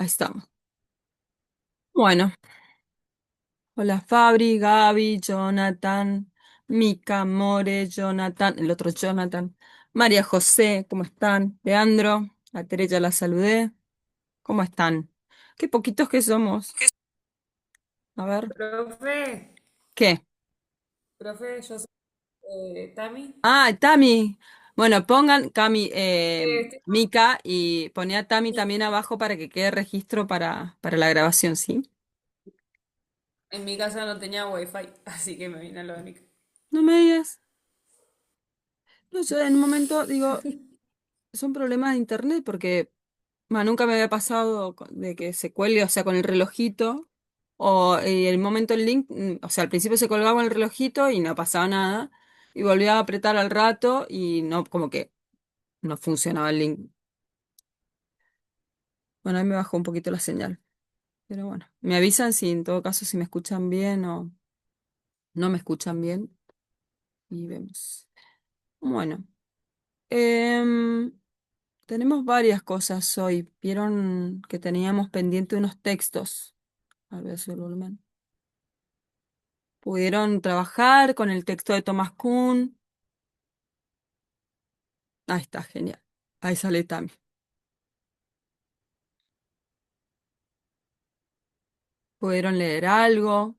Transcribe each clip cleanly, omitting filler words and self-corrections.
Ahí estamos. Bueno, hola Fabri, Gaby, Jonathan, Mica, More, Jonathan, el otro Jonathan, María José, ¿cómo están? Leandro, a Tere ya la saludé. ¿Cómo están? Qué poquitos que somos. A ver, Profe, ¿qué? profe, yo soy Tami. Ah, Tami. Bueno, pongan Cami, Estoy Mica y poné a Tami también abajo para que quede registro para la grabación, ¿sí? en mi casa no tenía wifi, así que me vine a lo de mi casa. No me digas. No, yo en un momento digo, son problemas de internet porque nunca me había pasado de que se cuelgue, o sea, con el relojito, o el momento el link, o sea, al principio se colgaba con el relojito y no pasaba nada, y volvía a apretar al rato y no, como que no funcionaba el link. Bueno, ahí me bajó un poquito la señal, pero bueno, me avisan si en todo caso si me escuchan bien o no me escuchan bien y vemos. Bueno, em, tenemos varias cosas hoy. Vieron que teníamos pendiente unos textos. A ver si el volumen. Pudieron trabajar con el texto de Thomas Kuhn. Ahí está, genial. Ahí sale Tami. Pudieron leer algo.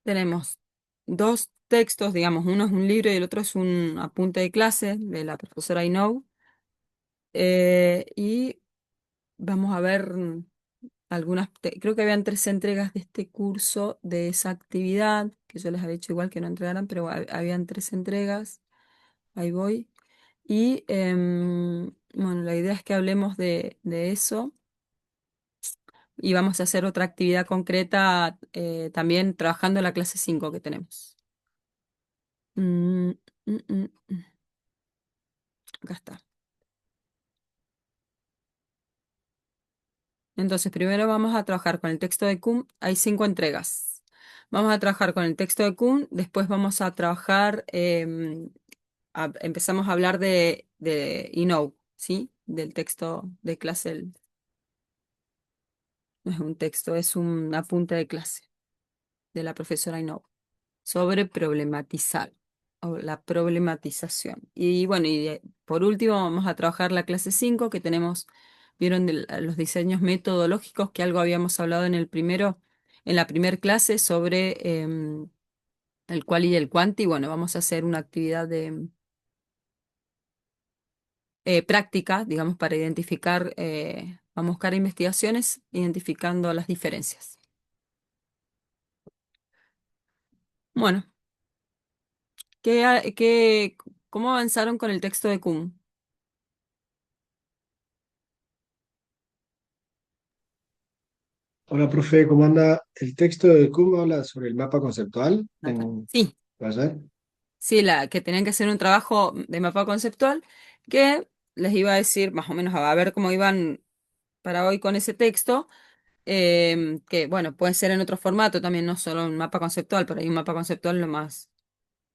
Tenemos dos textos, digamos, uno es un libro y el otro es un apunte de clase de la profesora Inou. Y vamos a ver creo que habían tres entregas de este curso, de esa actividad, que yo les había dicho igual que no entregaran, pero habían tres entregas. Ahí voy. Y bueno, la idea es que hablemos de eso y vamos a hacer otra actividad concreta también trabajando en la clase 5 que tenemos. Mm, mm. Acá está. Entonces, primero vamos a trabajar con el texto de Kuhn. Hay cinco entregas. Vamos a trabajar con el texto de Kuhn, después vamos a trabajar, empezamos a hablar de Inou, ¿sí? Del texto de clase. No es un texto, es un apunte de clase de la profesora Inou sobre problematizar o la problematización. Y bueno, por último vamos a trabajar la clase 5 que tenemos, vieron los diseños metodológicos que algo habíamos hablado en la primer clase sobre el cual y el cuanti. Bueno, vamos a hacer una actividad de práctica, digamos, para identificar, vamos a buscar investigaciones identificando las diferencias. Bueno, ¿cómo avanzaron con el texto de Kuhn? Hola, profe, ¿cómo anda? El texto de Kuhn habla sobre el mapa conceptual. Nata. Sí, ¿Vaya? sí, la que tenían que hacer un trabajo de mapa conceptual que les iba a decir más o menos a ver cómo iban para hoy con ese texto, que bueno, puede ser en otro formato también, no solo un mapa conceptual, pero hay un mapa conceptual lo más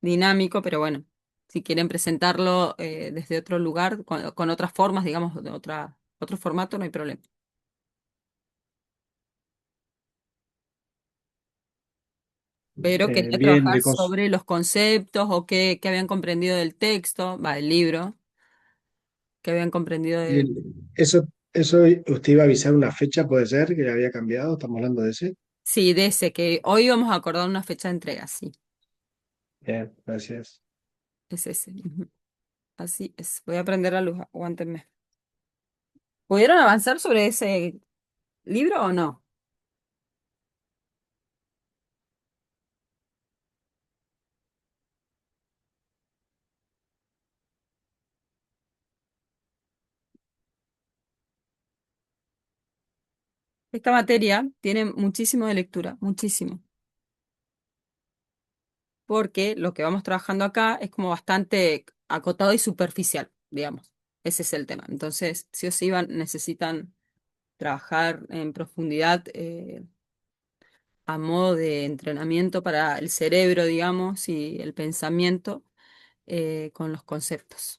dinámico, pero bueno, si quieren presentarlo desde otro lugar, con otras formas, digamos, de otro formato, no hay problema. Pero quería Bien, trabajar sobre los conceptos o qué habían comprendido del texto, va, del libro, qué habían comprendido de... bien. Eso usted iba a avisar una fecha, puede ser, que había cambiado. Estamos hablando de ese. Sí, de ese, que hoy vamos a acordar una fecha de entrega, sí, Bien, gracias. es ese. Ujú. Así es. Voy a prender la luz, aguántenme. ¿Pudieron avanzar sobre ese libro o no? Esta materia tiene muchísimo de lectura, muchísimo, porque lo que vamos trabajando acá es como bastante acotado y superficial, digamos. Ese es el tema. Entonces, sí o sí necesitan trabajar en profundidad a modo de entrenamiento para el cerebro, digamos, y el pensamiento con los conceptos.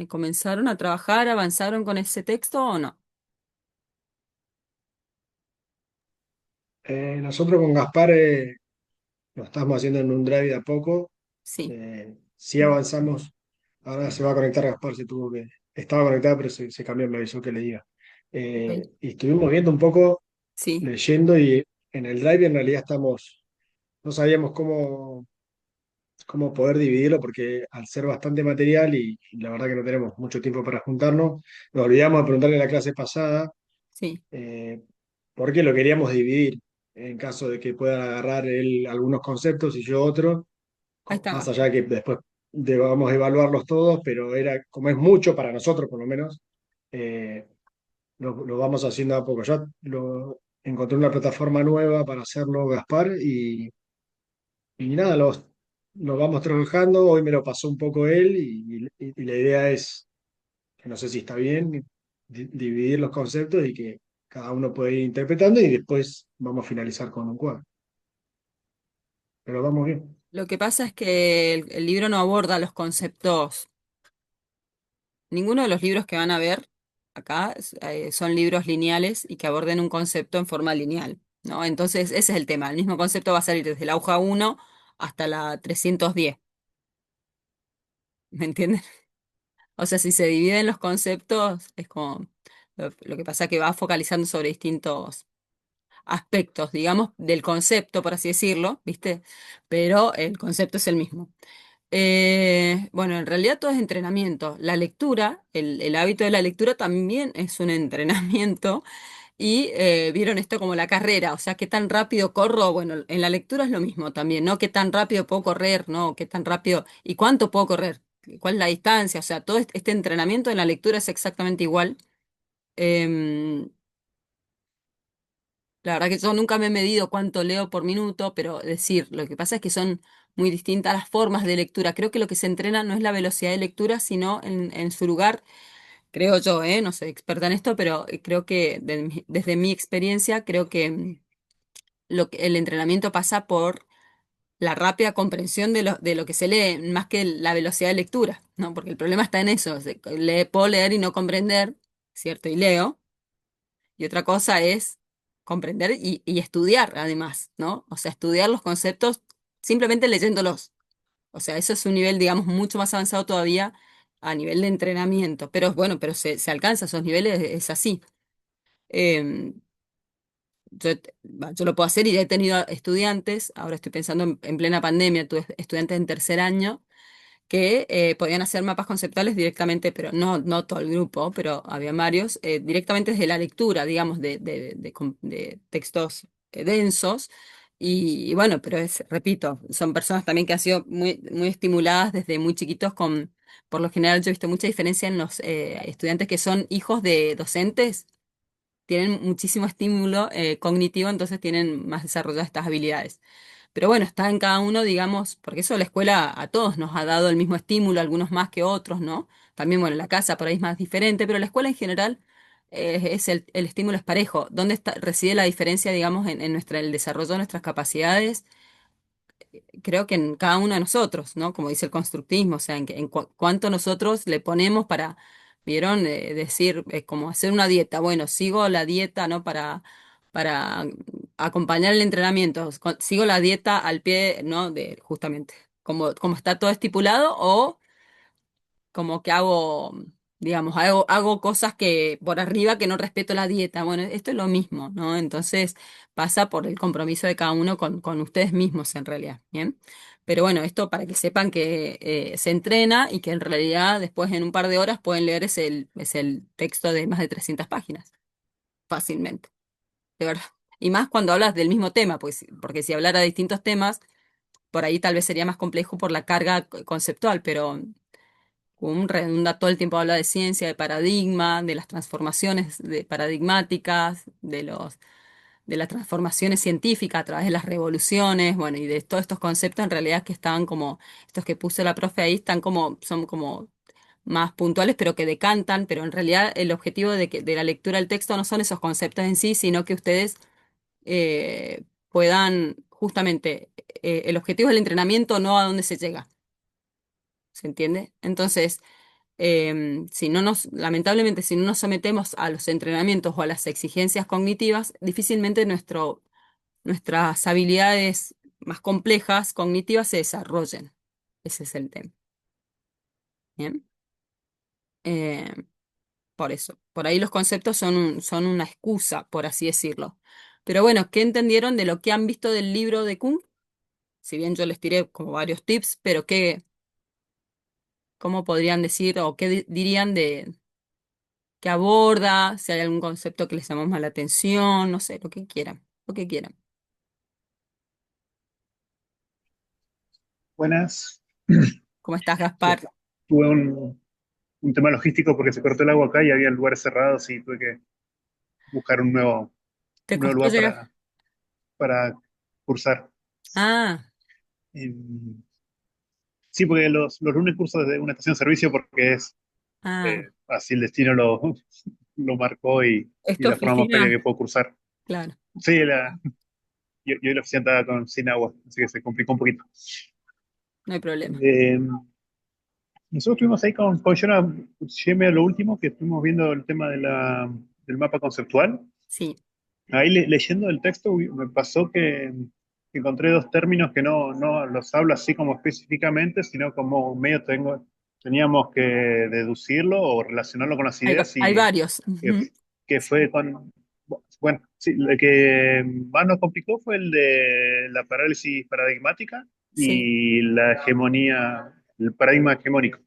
¿Comenzaron a trabajar, avanzaron con ese texto o no? Nosotros con Gaspar lo estamos haciendo en un drive de a poco. Sí, Sí avanzamos. Ahora se va a conectar Gaspar, estaba conectado, pero se cambió, me avisó que le diga. ok. Y estuvimos viendo un poco, Sí, leyendo, y en el drive en realidad no sabíamos cómo poder dividirlo, porque al ser bastante material y la verdad que no tenemos mucho tiempo para juntarnos, nos olvidamos de preguntarle en la clase pasada sí, eh, por qué lo queríamos dividir, en caso de que pueda agarrar él algunos conceptos y yo otros, ahí está más allá Gaspar. de que después debamos evaluarlos todos, pero era como es mucho para nosotros por lo menos, eh, lo vamos haciendo a poco. Yo encontré una plataforma nueva para hacerlo, Gaspar, y nada, los vamos trabajando. Hoy me lo pasó un poco él y la idea es, que no sé si está bien, dividir los conceptos y que cada uno puede ir interpretando y después vamos a finalizar con un cuadro. Pero vamos bien. Lo que pasa es que el libro no aborda los conceptos. Ninguno de los libros que van a ver acá son libros lineales y que aborden un concepto en forma lineal, ¿no? Entonces, ese es el tema. El mismo concepto va a salir desde la hoja 1 hasta la 310. ¿Me entienden? O sea, si se dividen los conceptos, es como lo que pasa que va focalizando sobre distintos aspectos, digamos, del concepto, por así decirlo, ¿viste? Pero el concepto es el mismo. Bueno, en realidad todo es entrenamiento. La lectura, el hábito de la lectura también es un entrenamiento y vieron esto como la carrera, o sea, qué tan rápido corro. Bueno, en la lectura es lo mismo también, ¿no? Qué tan rápido puedo correr, ¿no? Qué tan rápido y cuánto puedo correr, cuál es la distancia, o sea, todo este entrenamiento en la lectura es exactamente igual. Em, la verdad que yo nunca me he medido cuánto leo por minuto, pero decir, lo que pasa es que son muy distintas las formas de lectura. Creo que lo que se entrena no es la velocidad de lectura, sino en su lugar, creo yo, no soy experta en esto, pero creo que desde mi experiencia, creo que el entrenamiento pasa por la rápida comprensión de lo que se lee, más que la velocidad de lectura, ¿no? Porque el problema está en eso, puedo leer y no comprender, ¿cierto? Y leo. Y otra cosa es comprender y estudiar, además, ¿no? O sea, estudiar los conceptos simplemente leyéndolos. O sea, eso es un nivel, digamos, mucho más avanzado todavía a nivel de entrenamiento. Pero bueno, pero se alcanza esos niveles, es así. Em, yo lo puedo hacer y ya he tenido estudiantes, ahora estoy pensando en plena pandemia, tuve estudiantes en tercer año que podían hacer mapas conceptuales directamente, pero no todo el grupo, pero había varios, directamente desde la lectura, digamos, de textos densos. Y bueno, pero repito, son personas también que han sido muy estimuladas desde muy chiquitos por lo general yo he visto mucha diferencia en los estudiantes que son hijos de docentes, tienen muchísimo estímulo cognitivo, entonces tienen más desarrolladas estas habilidades. Pero bueno, está en cada uno, digamos, porque eso la escuela a todos nos ha dado el mismo estímulo, algunos más que otros, ¿no? También, bueno, la casa por ahí es más diferente, pero la escuela en general el estímulo es parejo. ¿Dónde reside la diferencia, digamos, en el desarrollo de nuestras capacidades? Creo que en cada uno de nosotros, ¿no? Como dice el constructivismo, o sea, cuánto nosotros le ponemos para, ¿vieron? Decir, como hacer una dieta. Bueno, sigo la dieta, ¿no? Para acompañar el entrenamiento. Sigo la dieta al pie, ¿no? De, justamente, como está todo estipulado, o como que hago, digamos, hago cosas que por arriba que no respeto la dieta. Bueno, esto es lo mismo, ¿no? Entonces pasa por el compromiso de cada uno con ustedes mismos en realidad, ¿bien? Pero bueno, esto para que sepan que se entrena y que en realidad después en un par de horas pueden leer es el texto de más de 300 páginas, fácilmente, de verdad. Y más cuando hablas del mismo tema, pues, porque si hablara de distintos temas, por ahí tal vez sería más complejo por la carga conceptual, pero redunda todo el tiempo habla de ciencia, de paradigma, de las transformaciones paradigmáticas, de las transformaciones científicas a través de las revoluciones, bueno, y de todos estos conceptos en realidad que estaban como, estos que puso la profe ahí, son como más puntuales, pero que decantan, pero en realidad el objetivo de la lectura del texto no son esos conceptos en sí, sino que ustedes puedan, justamente, el objetivo del entrenamiento, no a dónde se llega, ¿se entiende? Entonces, si no lamentablemente, si no nos sometemos a los entrenamientos o a las exigencias cognitivas, difícilmente nuestras habilidades más complejas cognitivas se desarrollen. Ese es el tema. Bien. Eh, por eso. Por ahí los conceptos son una excusa, por así decirlo. Pero bueno, ¿qué entendieron de lo que han visto del libro de Kuhn? Si bien yo les tiré como varios tips, pero ¿cómo podrían decir o qué dirían de que aborda? Si hay algún concepto que les llamó más la atención, no sé, lo que quieran, lo que quieran. Buenas. ¿Cómo estás, Tu- Gaspar? Tuve un tema logístico porque se cortó el agua acá y había lugares cerrados y tuve que buscar ¿Te un nuevo costó lugar llegar? para cursar. Ah, Y, sí, porque los lunes curso desde una estación de servicio porque es ah. así el destino lo marcó ¿Es y tu la forma más práctica que oficina? puedo cursar. Claro, Sí, y hoy la oficina estaba sin agua, así que se complicó un poquito. no hay problema. Eh, Nosotros estuvimos ahí con Jonah, llegué a lo último, que estuvimos viendo el tema del mapa conceptual. Sí, Ahí leyendo el texto me pasó que encontré dos términos que no los habla así como específicamente, sino como medio teníamos que deducirlo o relacionarlo con las ideas hay y varios. que, Ujú. que fue con... Bueno, sí, el que más nos complicó fue el de la parálisis paradigmática Sí. y la hegemonía, el paradigma hegemónico,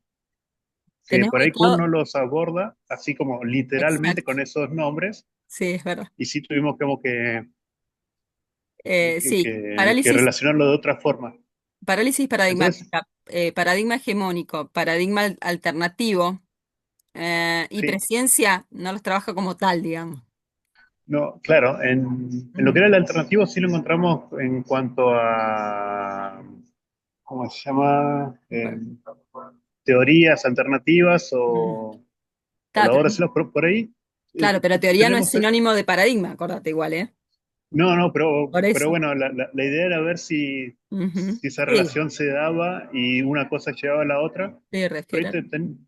que ¿Tenés por ahí Kuhn ubicado? no los aborda así como literalmente Exacto. con esos nombres, Sí, es verdad. y sí tuvimos como Sí, que relacionarlo de otra forma. parálisis Entonces, paradigmática, paradigma hegemónico, paradigma alternativo y sí, presciencia no los trabaja como tal, digamos. no, claro, en lo que Ujú. era el alternativo sí lo encontramos en cuanto a, ¿cómo se llama? Teorías alternativas Mm. o Claro, la obra de Celos, por ahí claro, pero teoría no es tenemos... sinónimo de paradigma, acordate igual, ¿eh? No, no, Por pero eso. bueno, la idea era ver Ujú. si esa Sí, relación se daba y una cosa llevaba a la otra. sí, Por ahí refieren.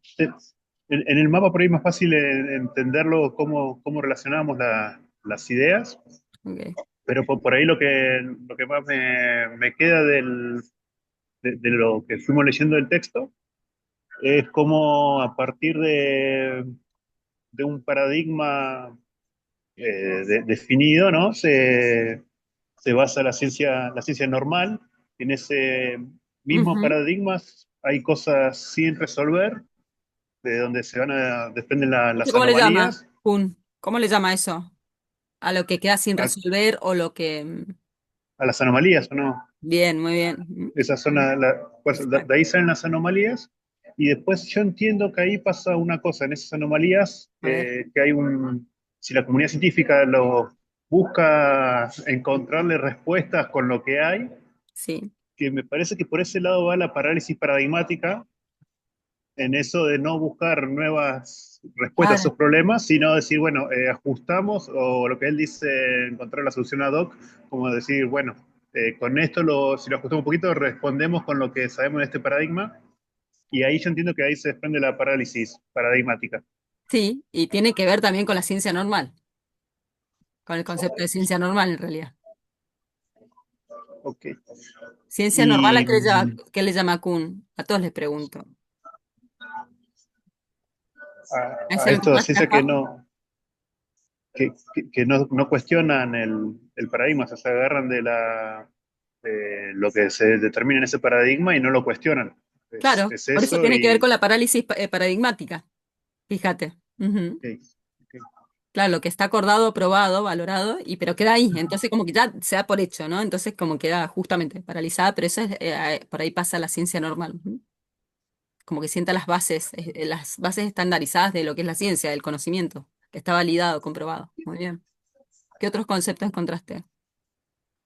en el mapa por ahí es más fácil entenderlo cómo relacionábamos las ideas, Ok. pero por ahí lo que más me queda de lo que fuimos leyendo del texto es cómo a partir de un paradigma definido, ¿no? Se basa la ciencia normal. En ese mismo Ujú. paradigma hay cosas sin resolver, de donde desprenden ¿Esto las cómo le llama? anomalías. Kun. ¿Cómo le llama eso? A lo que queda sin A, resolver o lo que... a las anomalías, ¿o no? Bien, muy bien. Esa Ujú. zona, pues, de Exacto. ahí salen las anomalías. Y después yo entiendo que ahí pasa una cosa, en esas anomalías, A ver, que hay si la comunidad científica lo busca encontrarle respuestas con lo que hay, sí. que me parece que por ese lado va la parálisis paradigmática, en eso de no buscar nuevas respuestas a Claro. esos problemas, sino decir, bueno, ajustamos, o lo que él dice, encontrar la solución ad hoc, como decir, bueno, con esto, si lo ajustamos un poquito, respondemos con lo que sabemos de este paradigma, y ahí yo entiendo que ahí se desprende la parálisis paradigmática. Sí, y tiene que ver también con la ciencia normal, con el concepto de ciencia normal en realidad. Ok. Ciencia normal, ¿a Y qué le llama Kuhn? A todos les pregunto. ¿Es a el que esto de más ciencia que trabajó? no, que no cuestionan el paradigma, o sea, se agarran de lo que se determina en ese paradigma y no lo cuestionan. Claro, Es por eso eso tiene que ver y... con la parálisis paradigmática. Fíjate. Ujú. ok, ok. Claro, lo que está acordado, aprobado, valorado, pero queda ahí. Entonces, como que ya se da por hecho, ¿no? Entonces, como queda justamente paralizada, pero eso es, por ahí pasa la ciencia normal. Ujú. Como que sienta las bases estandarizadas de lo que es la ciencia, del conocimiento, que está validado, comprobado. Muy bien. ¿Qué otros conceptos encontraste?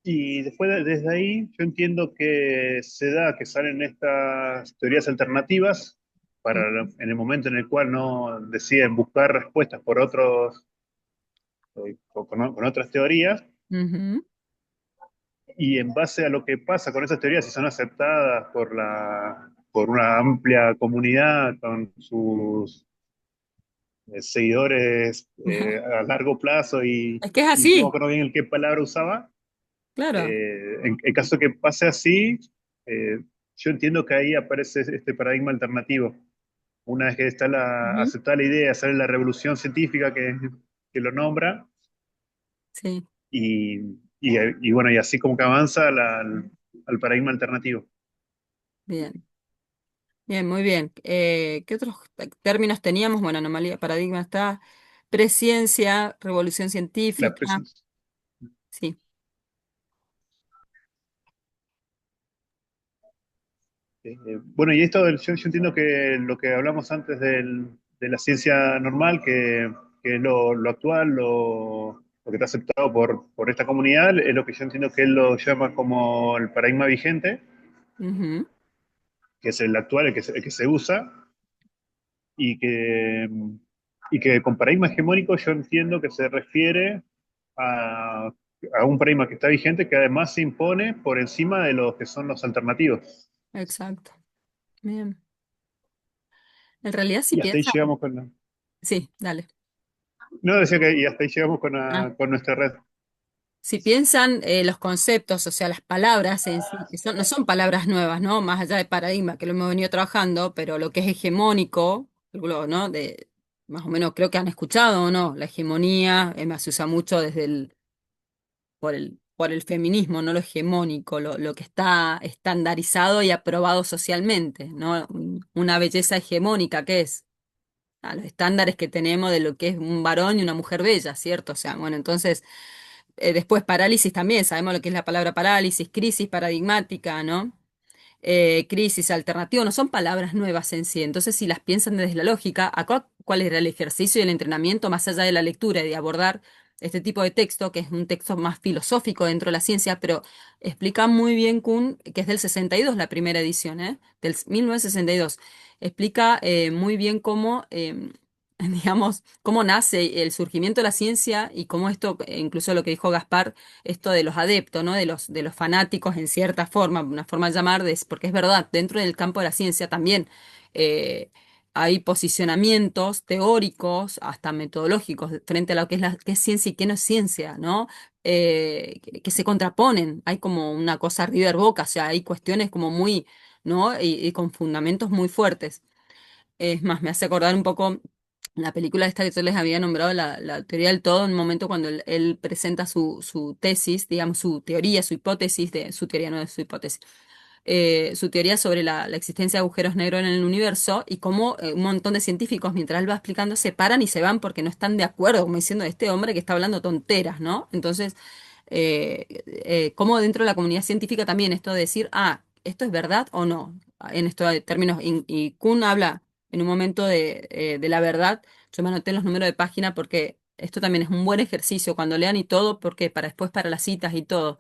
Y después, desde ahí, yo entiendo que se da que salen estas teorías alternativas en el momento en el cual no deciden buscar respuestas por con otras teorías, Ujú. y en base a lo que pasa con esas teorías, si son aceptadas por por una amplia comunidad con sus seguidores a largo plazo Es que es y no me así, acuerdo bien el qué palabra usaba. claro. En caso que pase así, eh, yo entiendo que ahí aparece este paradigma alternativo. Una vez que está Ujú. aceptada la idea, sale la revolución científica que lo nombra, Sí, y, y bueno, y así como que avanza al paradigma alternativo. bien. Bien, muy bien. ¿Qué otros términos teníamos? Bueno, anomalía, paradigma está. Presciencia, revolución La científica. pres- Sí. bueno, y esto, yo entiendo que lo que hablamos antes de la ciencia normal, que es lo actual, lo que está aceptado por esta comunidad, es lo que yo entiendo que él lo llama como el paradigma vigente, Ujú. que es el actual, el que se usa, y que, y que con paradigma hegemónico yo entiendo que se refiere a, a un paradigma que está vigente, que además se impone por encima de los que son los alternativos. Exacto. Bien. En realidad, si Y hasta ahí piensan. llegamos con la... Sí, dale. No, decía que y hasta ahí llegamos Ah. con nuestra red. Si piensan los conceptos, o sea, las palabras en sí, que no son palabras nuevas, ¿no? Más allá de paradigma, que lo hemos venido trabajando, pero lo que es hegemónico, ¿no? Más o menos creo que han escuchado, ¿o no? La hegemonía, se usa mucho por el feminismo, ¿no? Lo hegemónico, lo que está estandarizado y aprobado socialmente, ¿no? Una belleza hegemónica, ¿qué es? A los estándares que tenemos de lo que es un varón y una mujer bella, ¿cierto? O sea, bueno, entonces, después parálisis también, sabemos lo que es la palabra parálisis, crisis paradigmática, ¿no? Crisis, alternativo, no son palabras nuevas en sí. Entonces, si las piensan desde la lógica, acá, ¿cuál era el ejercicio y el entrenamiento más allá de la lectura y de abordar este tipo de texto, que es un texto más filosófico dentro de la ciencia, pero explica muy bien Kuhn, que es del 62 la primera edición, del 1962. Explica muy bien cómo, digamos, cómo nace el surgimiento de la ciencia y cómo esto, incluso lo que dijo Gaspar, esto de los adeptos, ¿no? De los fanáticos en cierta forma, una forma de llamar, porque es verdad, dentro del campo de la ciencia también eh, hay posicionamientos teóricos, hasta metodológicos, frente a lo que es qué es ciencia y qué no es ciencia, ¿no? Que se contraponen, hay como una cosa River Boca, o sea, hay cuestiones como muy, ¿no? Y con fundamentos muy fuertes. Es más, me hace acordar un poco la película esta que yo les había nombrado, la teoría del todo, en un momento cuando él presenta su tesis, digamos, su teoría, su hipótesis, su teoría no es su hipótesis, su teoría sobre la existencia de agujeros negros en el universo y cómo un montón de científicos, mientras él va explicando, se paran y se van porque no están de acuerdo, como diciendo este hombre que está hablando tonteras, ¿no? Entonces, cómo dentro de la comunidad científica también esto de decir, esto es verdad o no, en estos términos, y Kuhn habla en un momento de la verdad, yo me anoté los números de página porque esto también es un buen ejercicio cuando lean y todo, porque para después para las citas y todo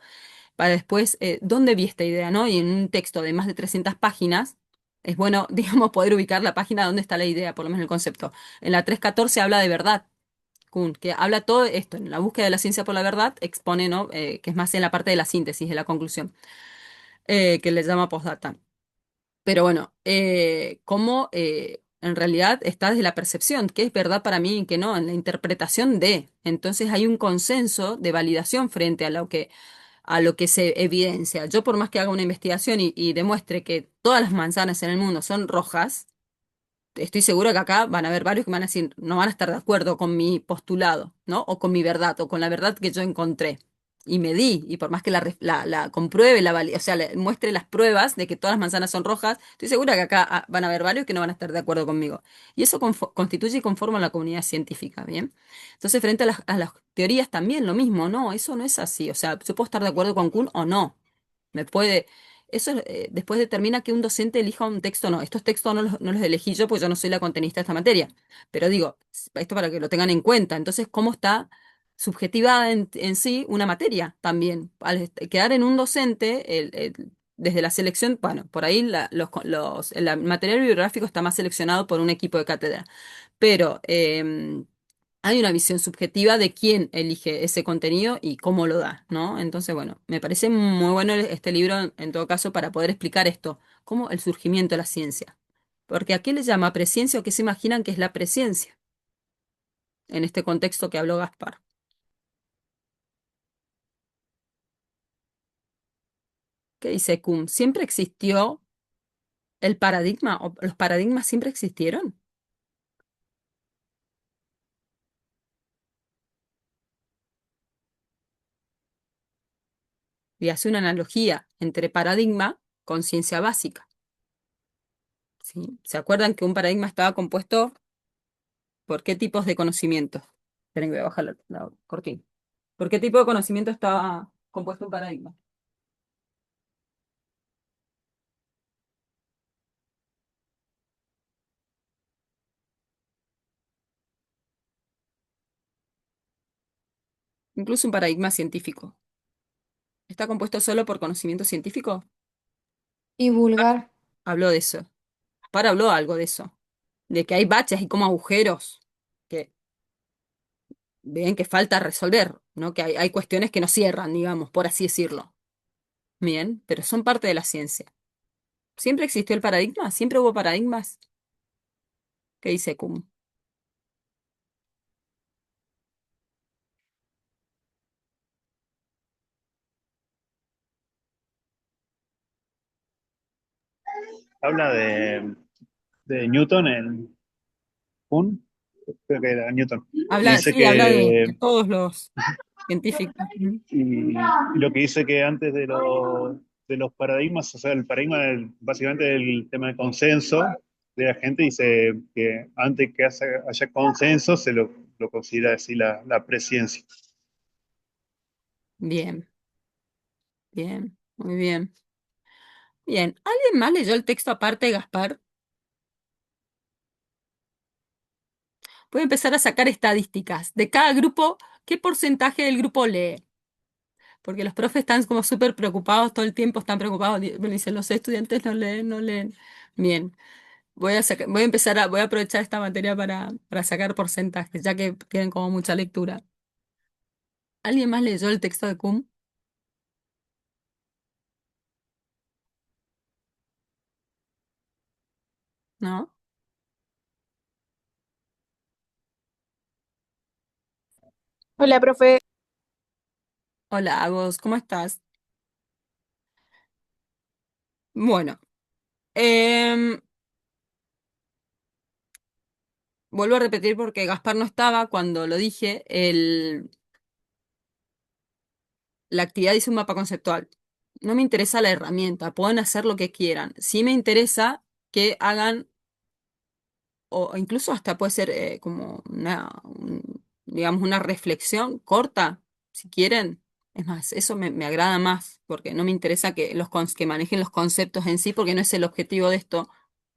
para después, ¿dónde vi esta idea, no? Y en un texto de más de 300 páginas, es bueno, digamos, poder ubicar la página donde está la idea, por lo menos el concepto. En la 314 habla de verdad, Kuhn, que habla todo esto, en la búsqueda de la ciencia por la verdad, expone, ¿no? Que es más en la parte de la síntesis, de la conclusión, que le llama postdata. Pero bueno, cómo en realidad está desde la percepción, qué es verdad para mí y qué no, en la interpretación de. Entonces hay un consenso de validación frente a lo que se evidencia. Yo por más que haga una investigación y demuestre que todas las manzanas en el mundo son rojas, estoy seguro que acá van a haber varios que van a decir, no van a estar de acuerdo con mi postulado, ¿no? O con mi verdad, o con la verdad que yo encontré. Y medí, y por más que la compruebe, o sea, muestre las pruebas de que todas las manzanas son rojas, estoy segura que acá van a haber varios que no van a estar de acuerdo conmigo. Y eso constituye y conforma la comunidad científica, ¿bien? Entonces, frente a las teorías también lo mismo, no, eso no es así. O sea, yo puedo estar de acuerdo con Kuhn o no. Me puede, eso después determina que un docente elija un texto o no. Estos textos no los elegí yo porque yo no soy la contenista de esta materia. Pero digo, esto para que lo tengan en cuenta. Entonces, ¿cómo está subjetivada en sí una materia también? Al quedar en un docente, desde la selección, bueno, por ahí el material bibliográfico está más seleccionado por un equipo de cátedra. Pero hay una visión subjetiva de quién elige ese contenido y cómo lo da, ¿no? Entonces, bueno, me parece muy bueno este libro en todo caso para poder explicar esto, como el surgimiento de la ciencia. Porque ¿a qué le llama presciencia o qué se imaginan que es la presciencia en este contexto que habló Gaspar? ¿Qué dice Kuhn? ¿Siempre existió el paradigma o los paradigmas siempre existieron? Y hace una analogía entre paradigma con ciencia básica. ¿Sí? ¿Se acuerdan que un paradigma estaba compuesto por qué tipos de conocimientos? Esperen que voy a bajar la cortina. ¿Por qué tipo de conocimiento estaba compuesto un paradigma? Incluso un paradigma científico. ¿Está compuesto solo por conocimiento científico? Y vulgar. Habló de eso. Para habló algo de eso. De que hay baches y como agujeros que ven que falta resolver, ¿no? Que hay cuestiones que no cierran, digamos, por así decirlo. Bien, pero son parte de la ciencia. ¿Siempre existió el paradigma? ¿Siempre hubo paradigmas? ¿Qué dice Kuhn? Habla de Newton en Kuhn, creo que era Newton, y Habla, dice sí, habla de que todos los científicos. Ujú. y lo que dice que antes de los paradigmas, o sea, el paradigma básicamente del tema del consenso de la gente, dice que antes que haya consenso lo considera así la presciencia. Bien, bien, muy bien. Bien, ¿alguien más leyó el texto aparte de Gaspar? Voy a empezar a sacar estadísticas de cada grupo, qué porcentaje del grupo lee. Porque los profes están como súper preocupados, todo el tiempo están preocupados. Me dicen, los estudiantes no leen, no leen. Bien, voy a empezar voy a aprovechar esta materia para sacar porcentajes, ya que tienen como mucha lectura. ¿Alguien más leyó el texto de Kuhn? ¿No? Hola, profe. Hola, Agos, ¿cómo estás? Bueno, em, vuelvo a repetir porque Gaspar no estaba cuando lo dije. La actividad dice un mapa conceptual. No me interesa la herramienta, pueden hacer lo que quieran. Sí me interesa que hagan, o incluso hasta puede ser como digamos, una reflexión corta, si quieren. Es más, eso me agrada más, porque no me interesa que manejen los conceptos en sí, porque no es el objetivo de esto.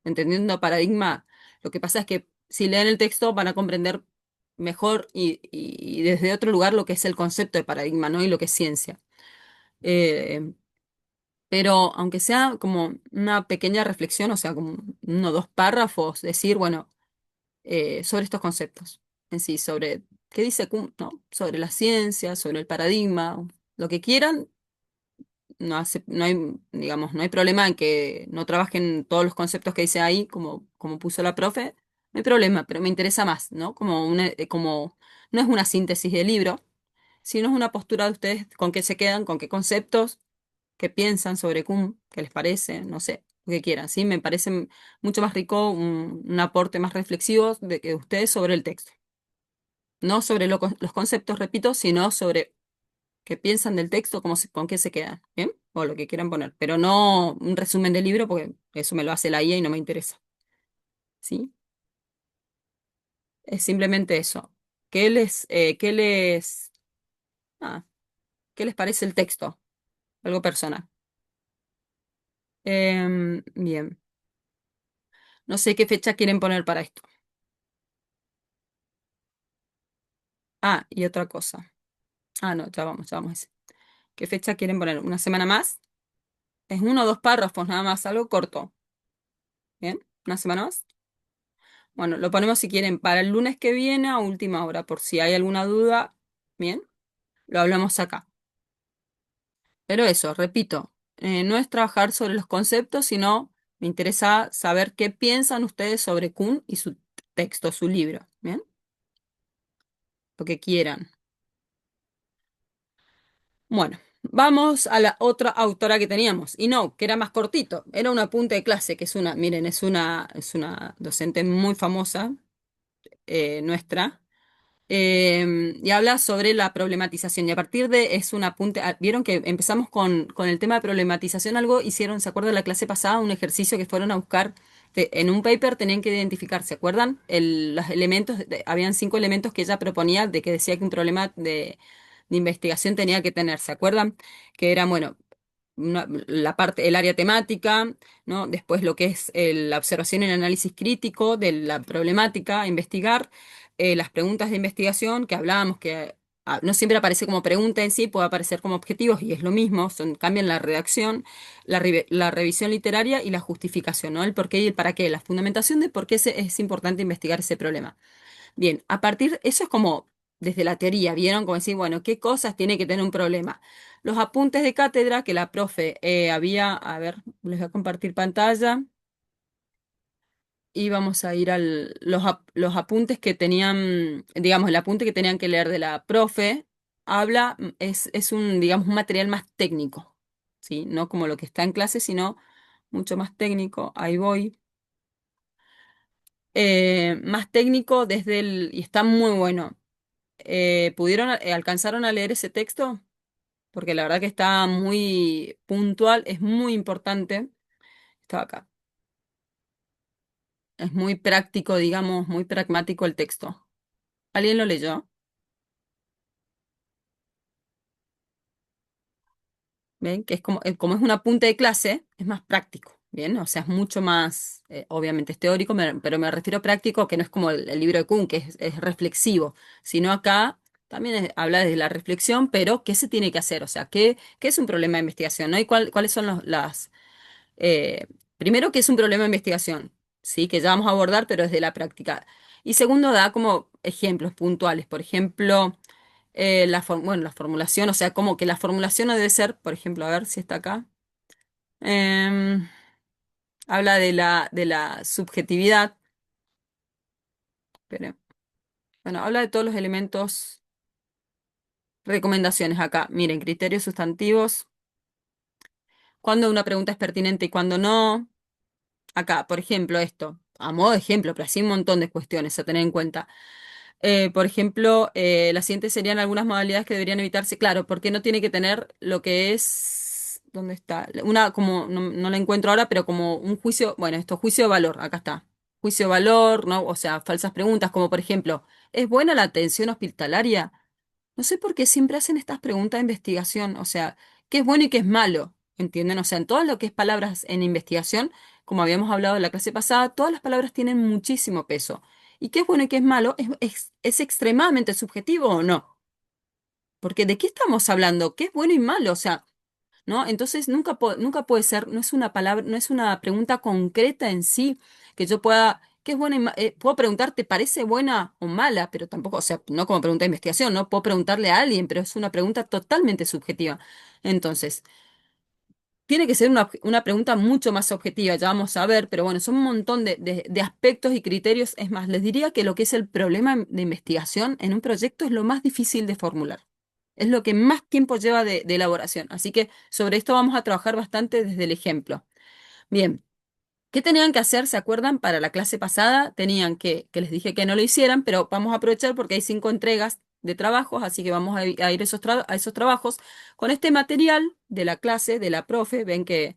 Entendiendo paradigma, lo que pasa es que si leen el texto van a comprender mejor y desde otro lugar lo que es el concepto de paradigma, ¿no? Y lo que es ciencia. Eh, pero aunque sea como una pequeña reflexión, o sea, como uno o dos párrafos, decir, bueno, sobre estos conceptos en sí, sobre qué dice Kuhn, ¿no? Sobre la ciencia, sobre el paradigma, lo que quieran, no hay, digamos, no hay problema en que no trabajen todos los conceptos que dice ahí, como puso la profe, no hay problema, pero me interesa más, ¿no? Como no es una síntesis del libro, sino es una postura de ustedes con qué se quedan, con qué conceptos, qué piensan sobre Kuhn, qué les parece, no sé, lo que quieran, ¿sí? Me parece mucho más rico un aporte más reflexivo de ustedes sobre el texto. No sobre los conceptos, repito, sino sobre qué piensan del texto, con qué se quedan, ¿bien? O lo que quieran poner. Pero no un resumen del libro, porque eso me lo hace la IA y no me interesa, ¿sí? Es simplemente eso. Ah, ¿qué les parece el texto? Algo personal. Bien. No sé qué fecha quieren poner para esto. Ah, y otra cosa. Ah, no, ya vamos a ese. ¿Qué fecha quieren poner? ¿Una semana más? Es uno o dos párrafos nada más, algo corto. ¿Bien? ¿Una semana más? Bueno, lo ponemos si quieren para el lunes que viene a última hora, por si hay alguna duda. Bien, lo hablamos acá. Pero eso, repito, no es trabajar sobre los conceptos, sino Me interesa saber qué piensan ustedes sobre Kuhn y su texto, su libro. ¿Bien? Lo que quieran. Bueno, vamos a la otra autora que teníamos. Y no, que era más cortito. Era un apunte de clase, que es una, miren, es una docente muy famosa, nuestra. Y habla sobre la problematización. Y a partir de, es un apunte, vieron que empezamos con el tema de problematización, algo hicieron, ¿se acuerdan de la clase pasada? Un ejercicio que fueron a buscar, en un paper tenían que identificar, ¿se acuerdan? Los elementos, habían 5 elementos que ella proponía, de que decía que un problema de investigación tenía que tener, ¿se acuerdan? Que eran, bueno, la parte, el área temática, ¿no? Después lo que es la observación y el análisis crítico de la problemática a investigar, las preguntas de investigación que hablábamos, que no siempre aparece como pregunta en sí, puede aparecer como objetivos y es lo mismo, cambian la redacción, la revisión literaria y la justificación, ¿no? El por qué y el para qué, la fundamentación de por qué es importante investigar ese problema. Bien, a partir, eso es como desde la teoría, ¿vieron? Como decir, bueno, ¿qué cosas tiene que tener un problema? Los apuntes de cátedra que la profe había, a ver, les voy a compartir pantalla y vamos a ir los apuntes que tenían, digamos, el apunte que tenían que leer de la profe, habla, es un, digamos, un material más técnico, ¿sí? No como lo que está en clase, sino mucho más técnico, ahí voy. Más técnico y está muy bueno. ¿Alcanzaron a leer ese texto? Porque la verdad que está muy puntual, es muy importante. Estaba acá. Es muy práctico, digamos, muy pragmático el texto. ¿Alguien lo leyó? ¿Ven? Que es como es un apunte de clase, es más práctico. Bien, o sea, es mucho más, obviamente es teórico, pero me refiero a práctico, que no es como el libro de Kuhn, que es reflexivo, sino acá también habla de la reflexión, pero ¿qué se tiene que hacer? O sea, ¿qué es un problema de investigación, ¿no? Y cuáles son eh, primero, que es un problema de investigación, ¿sí? Que ya vamos a abordar, pero desde la práctica. Y segundo, da como ejemplos puntuales. Por ejemplo, bueno, la formulación, o sea, como que la formulación no debe ser, por ejemplo, a ver si está acá. Em, Habla de la subjetividad. Espere. Bueno, habla de todos los elementos, recomendaciones acá. Miren, criterios sustantivos, cuando una pregunta es pertinente y cuando no. Acá, por ejemplo, esto, a modo de ejemplo, pero así un montón de cuestiones a tener en cuenta. Por ejemplo, las siguientes serían algunas modalidades que deberían evitarse. Claro, porque no tiene que tener lo que es, ¿dónde está? Una, como, no la encuentro ahora, pero como un juicio, bueno, esto, juicio de valor, acá está. Juicio de valor, ¿no? O sea, falsas preguntas, como por ejemplo, ¿es buena la atención hospitalaria? No sé por qué siempre hacen estas preguntas de investigación, o sea, ¿qué es bueno y qué es malo? ¿Entienden? O sea, en todo lo que es palabras en investigación, como habíamos hablado en la clase pasada, todas las palabras tienen muchísimo peso. ¿Y qué es bueno y qué es malo? ¿Es extremadamente subjetivo o no? Porque ¿de qué estamos hablando? ¿Qué es bueno y malo? O sea, ¿no? Entonces nunca puede ser, no es una palabra, no es una pregunta concreta en sí que yo pueda, ¿qué es buena puedo preguntar, ¿te parece buena o mala? Pero tampoco, o sea, no como pregunta de investigación, ¿no? Puedo preguntarle a alguien, pero es una pregunta totalmente subjetiva. Entonces, tiene que ser una pregunta mucho más objetiva, ya vamos a ver, pero bueno, son un montón de aspectos y criterios. Es más, les diría que lo que es el problema de investigación en un proyecto es lo más difícil de formular. Es lo que más tiempo lleva de elaboración. Así que sobre esto vamos a trabajar bastante desde el ejemplo. Bien, ¿qué tenían que hacer? ¿Se acuerdan? Para la clase pasada tenían que les dije que no lo hicieran, pero vamos a aprovechar porque hay 5 entregas de trabajos, así que vamos a ir a esos trabajos con este material de la clase, de la profe. Ven que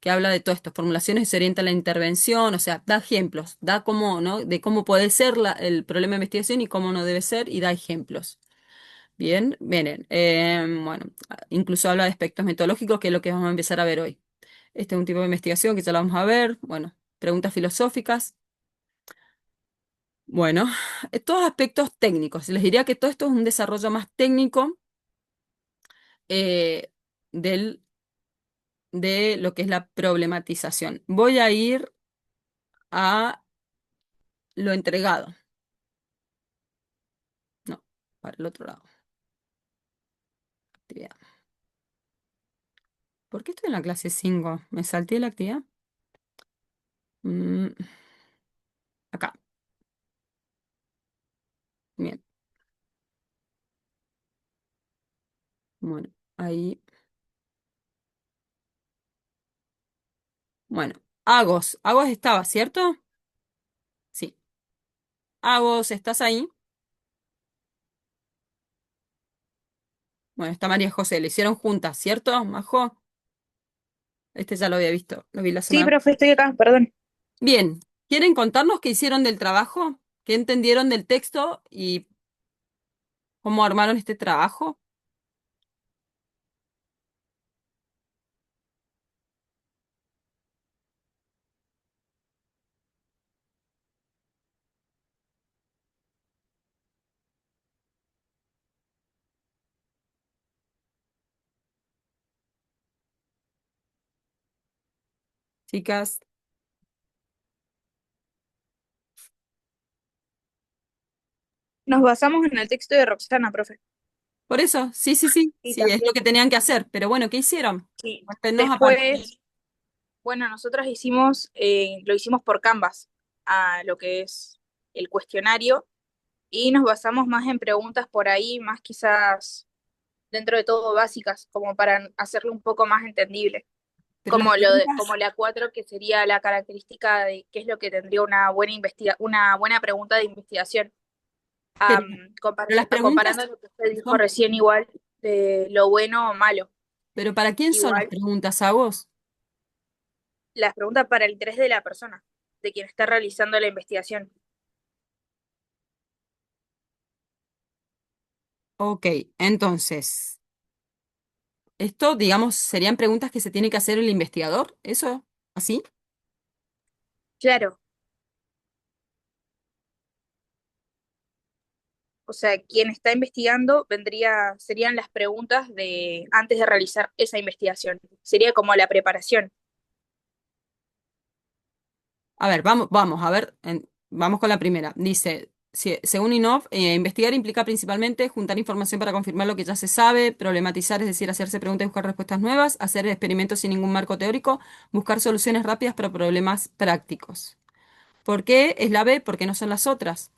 habla de todo esto, formulaciones y se orienta a la intervención, o sea, da ejemplos, da cómo, ¿no? De cómo puede ser el problema de investigación y cómo no debe ser, y da ejemplos. Bien, miren, bueno, incluso habla de aspectos metodológicos, que es lo que vamos a empezar a ver hoy. Este es un tipo de investigación que ya lo vamos a ver. Bueno, preguntas filosóficas. Bueno, todos aspectos técnicos. Les diría que todo esto es un desarrollo más técnico eh, del, de lo que es la problematización. Voy a ir a lo entregado. No, para el otro lado. Actividad. ¿Por qué estoy en la clase 5? ¿Me salté la actividad? Mm, acá. Bien. Bueno, ahí. Bueno, Agos. Agos estaba, ¿cierto? Sí. Agos, ¿estás ahí? Bueno, está María José. Lo hicieron juntas, ¿cierto, Majo? Este ya lo había visto. Lo vi la Sí, semana. profe, estoy acá, perdón. Bien. ¿Quieren contarnos qué hicieron del trabajo? ¿Qué entendieron del texto y cómo armaron este trabajo? Chicas. Nos basamos en el texto de Roxana, profe. Por eso, sí, sí, sí. Y Sí, es lo también, que tenían que hacer. Pero bueno, ¿qué hicieron? sí. Cuéntenos aparte. Después, bueno, nosotras lo hicimos por Canvas, a lo que es el cuestionario, y nos basamos más en preguntas por ahí, más quizás dentro de todo básicas, como para hacerlo un poco más entendible. Pero las Como preguntas. la 4 que sería la característica de qué es lo que tendría una buena pregunta de investigación. Pero, pero las Comparando preguntas lo que usted dijo son. recién, igual de lo bueno o malo. Pero ¿para quién son las Igual preguntas a vos? las preguntas para el interés de la persona, de quien está realizando la investigación. Ok, entonces, esto, digamos, serían preguntas que se tiene que hacer el investigador, ¿eso? ¿Así? Claro, o sea, quien está investigando serían las preguntas de antes de realizar esa investigación. Sería como la preparación. A ver, vamos, a ver, vamos con la primera. Dice, según Inov, investigar implica principalmente juntar información para confirmar lo que ya se sabe, problematizar, es decir, hacerse preguntas y buscar respuestas nuevas, hacer experimentos sin ningún marco teórico, buscar soluciones rápidas para problemas prácticos. ¿Por qué es la B? Porque no son las otras.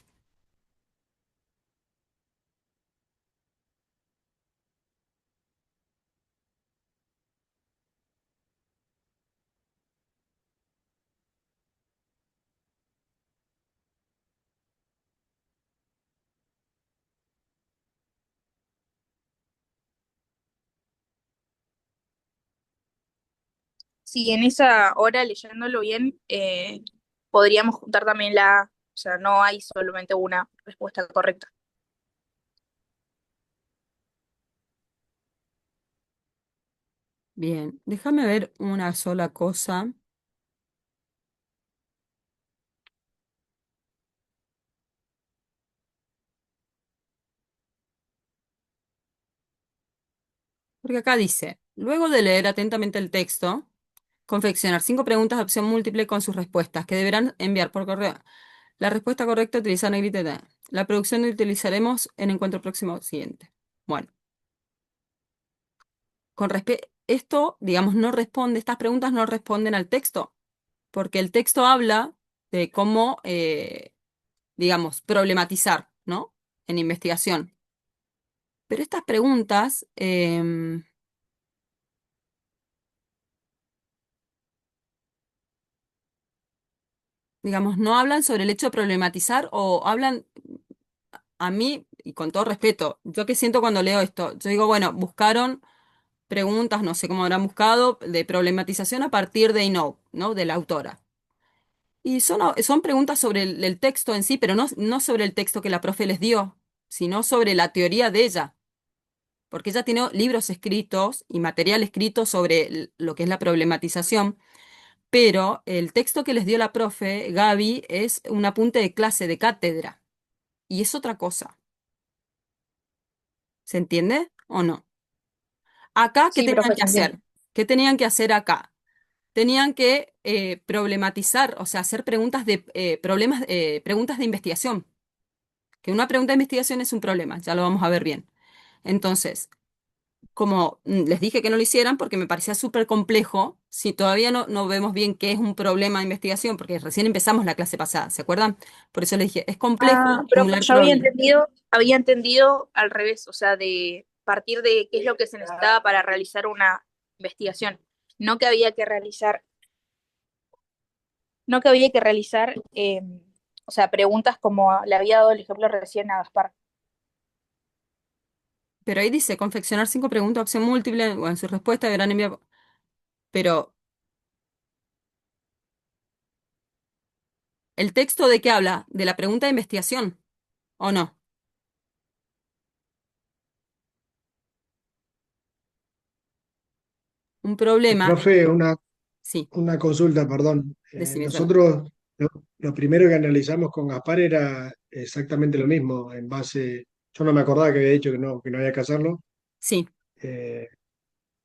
Si en esa hora, leyéndolo bien, podríamos juntar también la A. O sea, no hay solamente una respuesta correcta. Bien, déjame ver una sola cosa. Porque acá dice, luego de leer atentamente el texto, confeccionar 5 preguntas de opción múltiple con sus respuestas, que deberán enviar por correo. La respuesta correcta utilizar negrita. La producción la utilizaremos en encuentro próximo siguiente. Bueno, con respecto, esto, digamos, no responde, estas preguntas no responden al texto, porque el texto habla de cómo, digamos, problematizar, ¿no? En investigación. Pero estas preguntas, digamos, no hablan sobre el hecho de problematizar o hablan a mí, y con todo respeto, yo qué siento cuando leo esto, yo digo, bueno, buscaron preguntas, no sé cómo habrán buscado, de problematización a partir de Inoue, ¿no? De la autora. Y son preguntas sobre el texto en sí, pero no sobre el texto que la profe les dio, sino sobre la teoría de ella, porque ella tiene libros escritos y material escrito sobre lo que es la problematización, pero el texto que les dio la profe, Gaby, es un apunte de clase, de cátedra, y es otra cosa. ¿Se entiende o no? Acá, ¿qué Sí, tenían profe, que se entiende. hacer? ¿Qué tenían que hacer acá? Tenían que problematizar, o sea, hacer preguntas de preguntas de investigación. Que una pregunta de investigación es un problema, ya lo vamos a ver bien. Entonces, como les dije que no lo hicieran porque me parecía súper complejo, si todavía no vemos bien qué es un problema de investigación, porque recién empezamos la clase pasada, ¿se acuerdan? Por eso les dije, es complejo Ah, profe, formular yo problemas. había entendido al revés, o sea, de partir de qué es lo que se necesitaba para realizar una investigación, no que había que realizar, no que había que realizar, o sea, preguntas como le había dado el ejemplo recién a Gaspar. Pero ahí dice, confeccionar 5 preguntas, opción múltiple, o en su respuesta deberán enviar... Pero, ¿el texto de qué habla? ¿De la pregunta de investigación o no? Un problema, Profe, sí, una consulta, perdón. decime solo. Nosotros lo, lo primero que analizamos con Gaspar era exactamente lo mismo, en base, yo no me acordaba que había dicho que no había que hacerlo, Sí, eh,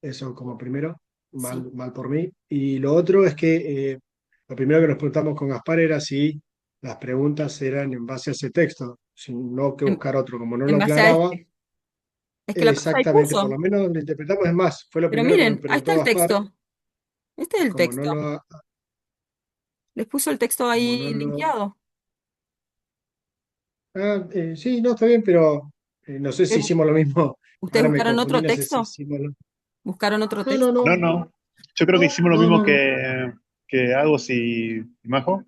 eso como primero, sí. mal por mí. Y lo otro es que lo primero que nos preguntamos con Gaspar era si las preguntas eran en base a ese texto, si no que En, buscar otro, como no en lo base a aclaraba, este. Es que la profe ahí exactamente, por puso. lo menos lo interpretamos, es más, fue lo Pero primero que me miren, ahí está preguntó el Gaspar, texto. Este es y el texto. Les puso el texto como ahí no lo linkeado. Sí, no, está bien, pero no sé si ¿Ustedes hicimos lo mismo. ustedes Ahora me buscaron confundí, otro no sé si texto? hicimos lo... ¿Buscaron otro No, no, texto? No, no, no. Yo creo que hicimos lo no, mismo no, no. que Agos y Majo,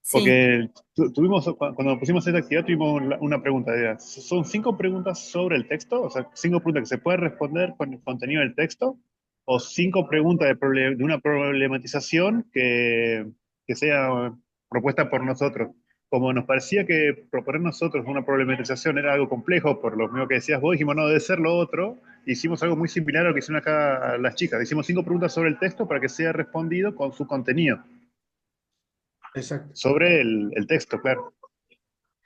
Sí. porque tuvimos, cuando pusimos esta actividad, tuvimos una pregunta. ¿Son 5 preguntas sobre el texto? O sea, 5 preguntas que se pueden responder con el contenido del texto, o 5 preguntas de una problematización que sea propuesta por nosotros. Como nos parecía que proponer nosotros una problematización era algo complejo, por lo mismo que decías vos, dijimos, no, debe ser lo otro. Hicimos algo muy similar a lo que hicieron acá las chicas. Hicimos 5 preguntas sobre el texto para que sea respondido con su contenido, Exacto, sobre el texto, claro.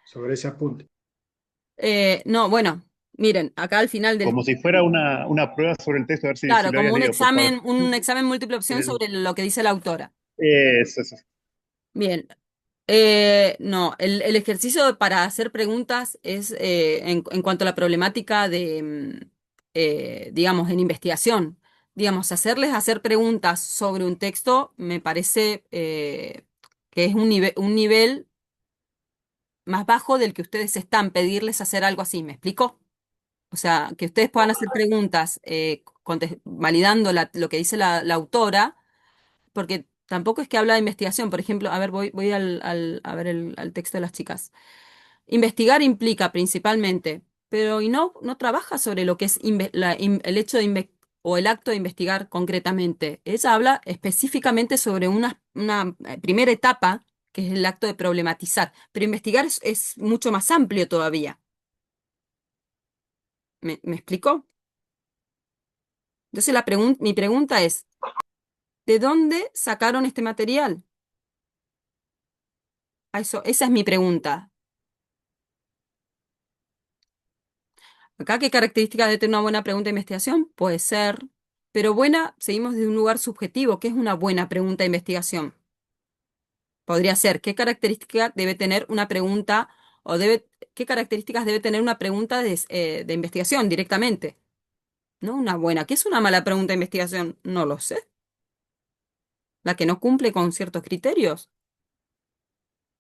sobre ese apunte. No, bueno, miren, acá al final del... Como si fuera una prueba sobre el texto, a ver si Claro, lo como habías leído, por favor. un examen múltiple opción El- sobre lo que dice la autora. eso. Bien. No, el ejercicio para hacer preguntas es en cuanto a la problemática de, digamos, en investigación. Digamos, hacer preguntas sobre un texto me parece que es un nivel más bajo del que ustedes están, pedirles hacer algo así, ¿me explico? O sea, que ustedes puedan hacer preguntas validando lo que dice la autora, porque tampoco es que habla de investigación. Por ejemplo, a ver, voy a ver al texto de las chicas. Investigar implica principalmente, pero y no trabaja sobre lo que es el hecho de o el acto de investigar concretamente. Ella habla específicamente sobre una primera etapa, que es el acto de problematizar, pero investigar es mucho más amplio todavía. ¿Me explico? Entonces mi pregunta es, ¿de dónde sacaron este material? Esa es mi pregunta. Acá, ¿qué características debe tener una buena pregunta de investigación? Puede ser, pero buena, seguimos desde un lugar subjetivo. ¿Qué es una buena pregunta de investigación? Podría ser, ¿qué característica debe tener una pregunta qué características debe tener una pregunta de investigación directamente? No una buena. ¿Qué es una mala pregunta de investigación? No lo sé. La que no cumple con ciertos criterios,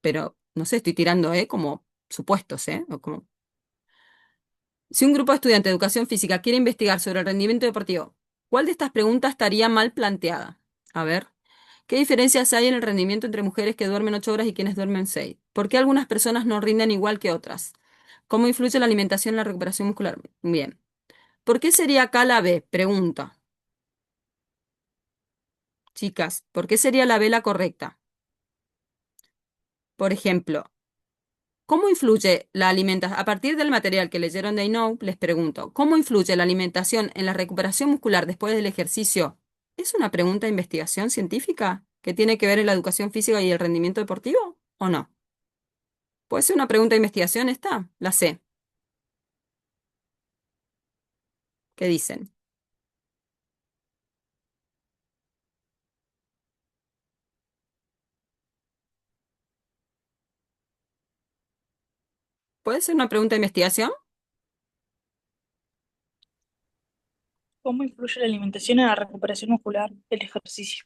pero no sé, estoy tirando, como supuestos, o como si un grupo de estudiantes de educación física quiere investigar sobre el rendimiento deportivo, ¿cuál de estas preguntas estaría mal planteada? A ver, ¿qué diferencias hay en el rendimiento entre mujeres que duermen 8 horas y quienes duermen 6? ¿Por qué algunas personas no rinden igual que otras? ¿Cómo influye la alimentación en la recuperación muscular? Bien. ¿Por qué sería acá la B? Pregunta. Chicas, ¿por qué sería la B la correcta? Por ejemplo, ¿cómo influye la alimentación? A partir del material que leyeron de I Know, les pregunto, ¿cómo influye la alimentación en la recuperación muscular después del ejercicio? ¿Es una pregunta de investigación científica que tiene que ver en la educación física y el rendimiento deportivo? ¿O no? ¿Puede ser una pregunta de investigación esta? La sé. ¿Qué dicen? ¿Puede ser una pregunta de investigación? ¿Cómo influye la alimentación en la recuperación muscular, el ejercicio?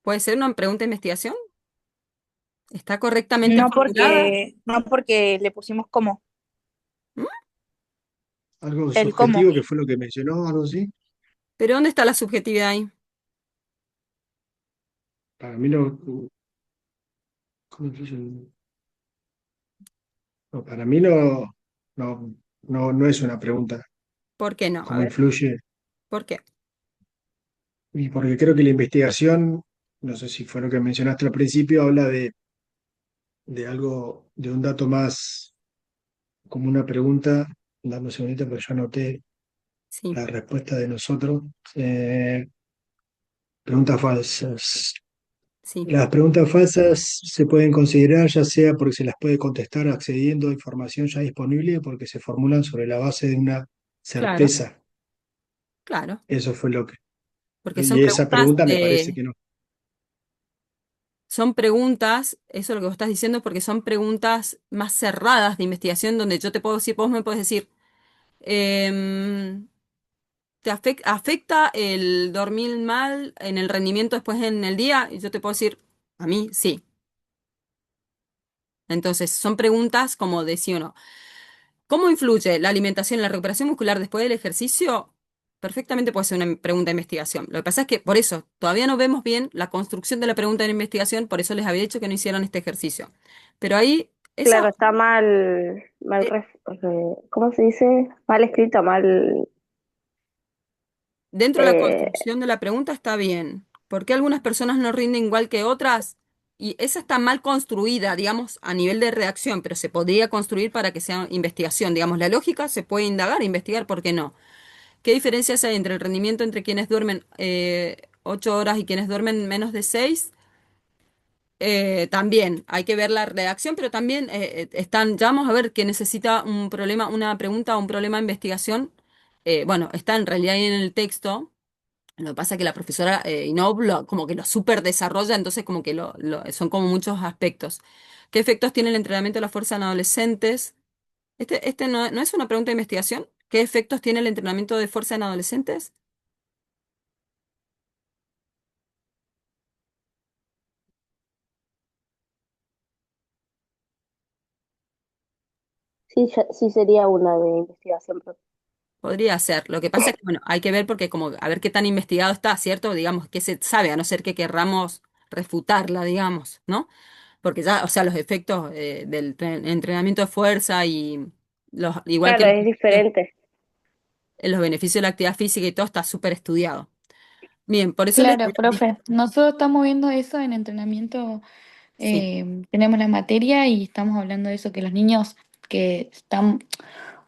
¿Puede ser una pregunta de investigación? ¿Está correctamente No formulada? porque le pusimos cómo, ¿Mm? Algo el cómo. subjetivo que fue lo que mencionó, algo así. ¿Pero dónde está la subjetividad ahí? Para mí no, ¿cómo influye no, para mí no es una pregunta. ¿Por qué no? A ¿Cómo ver, influye? ¿por qué? Y porque creo que la investigación, no sé si fue lo que mencionaste al principio, habla de algo, de un dato más como una pregunta. Dame un segundito porque yo anoté Sí, la respuesta de nosotros. Preguntas falsas. sí, Las preguntas falsas se pueden considerar ya sea porque se las puede contestar accediendo a información ya disponible o porque se formulan sobre la base de una claro, certeza. claro. Eso fue lo que... Porque Y esa pregunta me parece que no. son preguntas, eso es lo que vos estás diciendo, porque son preguntas más cerradas de investigación donde yo te puedo decir, vos me puedes decir, em, ¿te afecta el dormir mal en el rendimiento después en el día? Y yo te puedo decir, a mí sí. Entonces, son preguntas como de sí o no. ¿Cómo influye la alimentación en la recuperación muscular después del ejercicio? Perfectamente puede ser una pregunta de investigación. Lo que pasa es que por eso todavía no vemos bien la construcción de la pregunta de investigación, por eso les había dicho que no hicieran este ejercicio. Pero ahí, esa, Claro, está eh, ¿cómo se dice? Mal escrito, mal, dentro de la eh, construcción de la pregunta está bien. ¿Por qué algunas personas no rinden igual que otras? Y esa está mal construida, digamos, a nivel de redacción, pero se podría construir para que sea investigación. Digamos, la lógica se puede indagar, investigar, ¿por qué no? ¿Qué diferencias hay entre el rendimiento entre quienes duermen 8 horas y quienes duermen menos de 6? También hay que ver la redacción, pero también ya vamos a ver que necesita un problema, una pregunta o un problema de investigación. Bueno, está en realidad ahí en el texto. Lo que pasa es que la profesora Inoue como que lo súper desarrolla, entonces como que son como muchos aspectos. ¿Qué efectos tiene el entrenamiento de la fuerza en adolescentes? Este no es una pregunta de investigación. ¿Qué efectos tiene el entrenamiento de fuerza en adolescentes? sí, sí sería una de investigación. Podría ser. Lo que pasa es que, bueno, hay que ver porque como a ver qué tan investigado está, ¿cierto? Digamos, qué se sabe, a no ser que querramos refutarla, digamos, ¿no? Porque ya, o sea, los efectos del entrenamiento de fuerza y igual que Claro, es diferente. los beneficios de la actividad física y todo está súper estudiado. Bien, por eso les Claro, profe, nosotros estamos viendo eso en entrenamiento, sí, tenemos la materia y estamos hablando de eso, que los niños que están,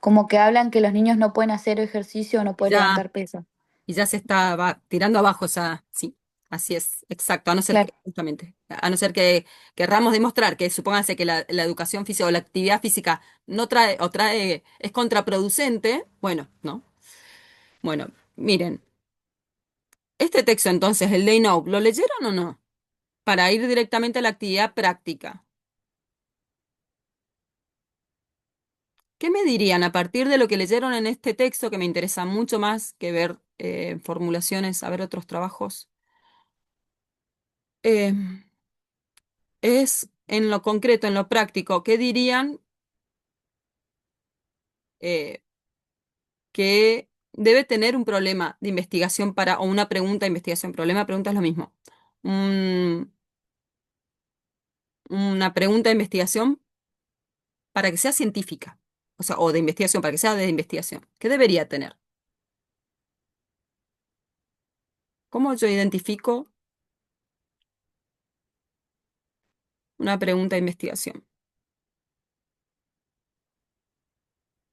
como que hablan que los niños no pueden hacer ejercicio o no pueden ya, levantar peso. y ya se está tirando abajo esa, sí, así es, exacto, a no ser que, Claro, justamente, a no ser que querramos demostrar que supóngase que la educación física o la actividad física no trae o trae, es contraproducente, bueno, no. Bueno, miren, este texto entonces, el Day Now, ¿lo leyeron o no? Para ir directamente a la actividad práctica. ¿Qué me dirían a partir de lo que leyeron en este texto, que me interesa mucho más que ver formulaciones, a ver otros trabajos? Eh, es en lo concreto, en lo práctico, ¿qué dirían eh, que debe tener un problema de investigación o una pregunta de investigación? Problema, pregunta es lo mismo. Un- una pregunta de investigación para que sea científica, o sea, o de investigación, para que sea de investigación. ¿Qué debería tener? ¿Cómo yo identifico una pregunta de investigación?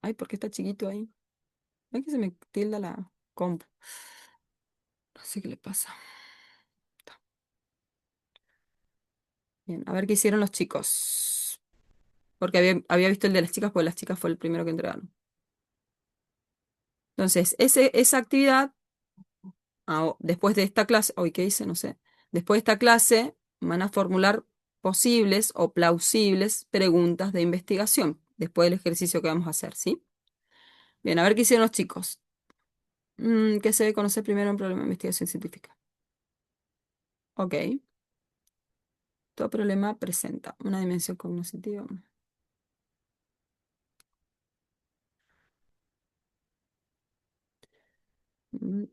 Ay, ¿por qué está chiquito ahí? Ay, que se me tilda la compu. No sé qué le pasa. Bien, a ver qué hicieron los chicos. Porque había visto el de las chicas, porque las chicas fue el primero que entregaron. Entonces, esa actividad, después de esta clase, hoy qué hice, no sé. Después de esta clase, van a formular posibles o plausibles preguntas de investigación, después del ejercicio que vamos a hacer, ¿sí? Bien, a ver qué hicieron los chicos. ¿Qué se debe conocer primero en un problema de investigación científica? Ok. Todo problema presenta una dimensión cognitiva.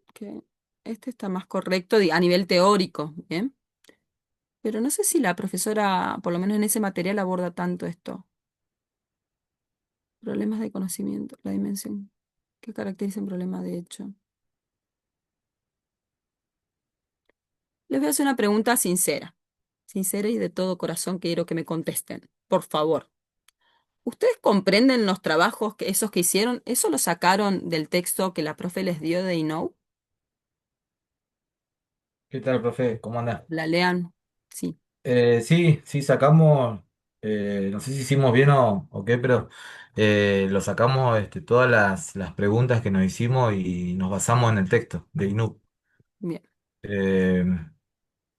Ok. Este está más correcto a nivel teórico, ¿bien? Pero no sé si la profesora, por lo menos en ese material, aborda tanto esto. Problemas de conocimiento, la dimensión. ¿Qué caracteriza un problema de hecho? Les voy a hacer una pregunta sincera. Sincera y de todo corazón quiero que me contesten. Por favor. ¿Ustedes comprenden los trabajos esos que hicieron? ¿Eso lo sacaron del texto que la profe les dio de Inou? ¿Qué tal, profe? ¿Cómo anda? La lean. Sí, Sí, sí, sacamos, no sé si hicimos bien o qué, pero lo sacamos todas las preguntas que nos hicimos y nos basamos en el texto de INUC. bien. Eh,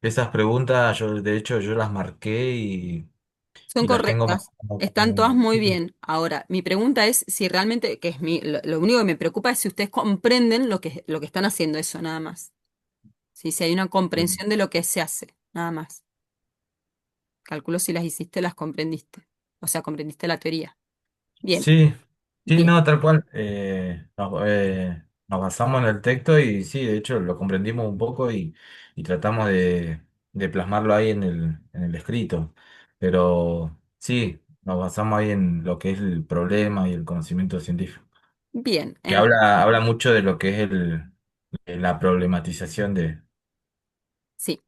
Esas preguntas, yo de hecho, yo las marqué Son y las tengo correctas. marcadas Están todas muy sí, bien. Ahora, mi pregunta es si realmente, que es lo único que me preocupa es si ustedes comprenden lo que están haciendo eso, nada más. Sí, si hay una comprensión de lo que se hace, nada más. Calculo si las hiciste, las comprendiste. O sea, comprendiste la teoría. Bien, sí, sí, bien, no, tal cual. Nos basamos en el texto y sí, de hecho lo comprendimos un poco y tratamos de plasmarlo ahí en el escrito. Pero sí, nos basamos ahí en lo que es el problema y el conocimiento científico, bien. que habla mucho de lo que es la problematización de... Sí.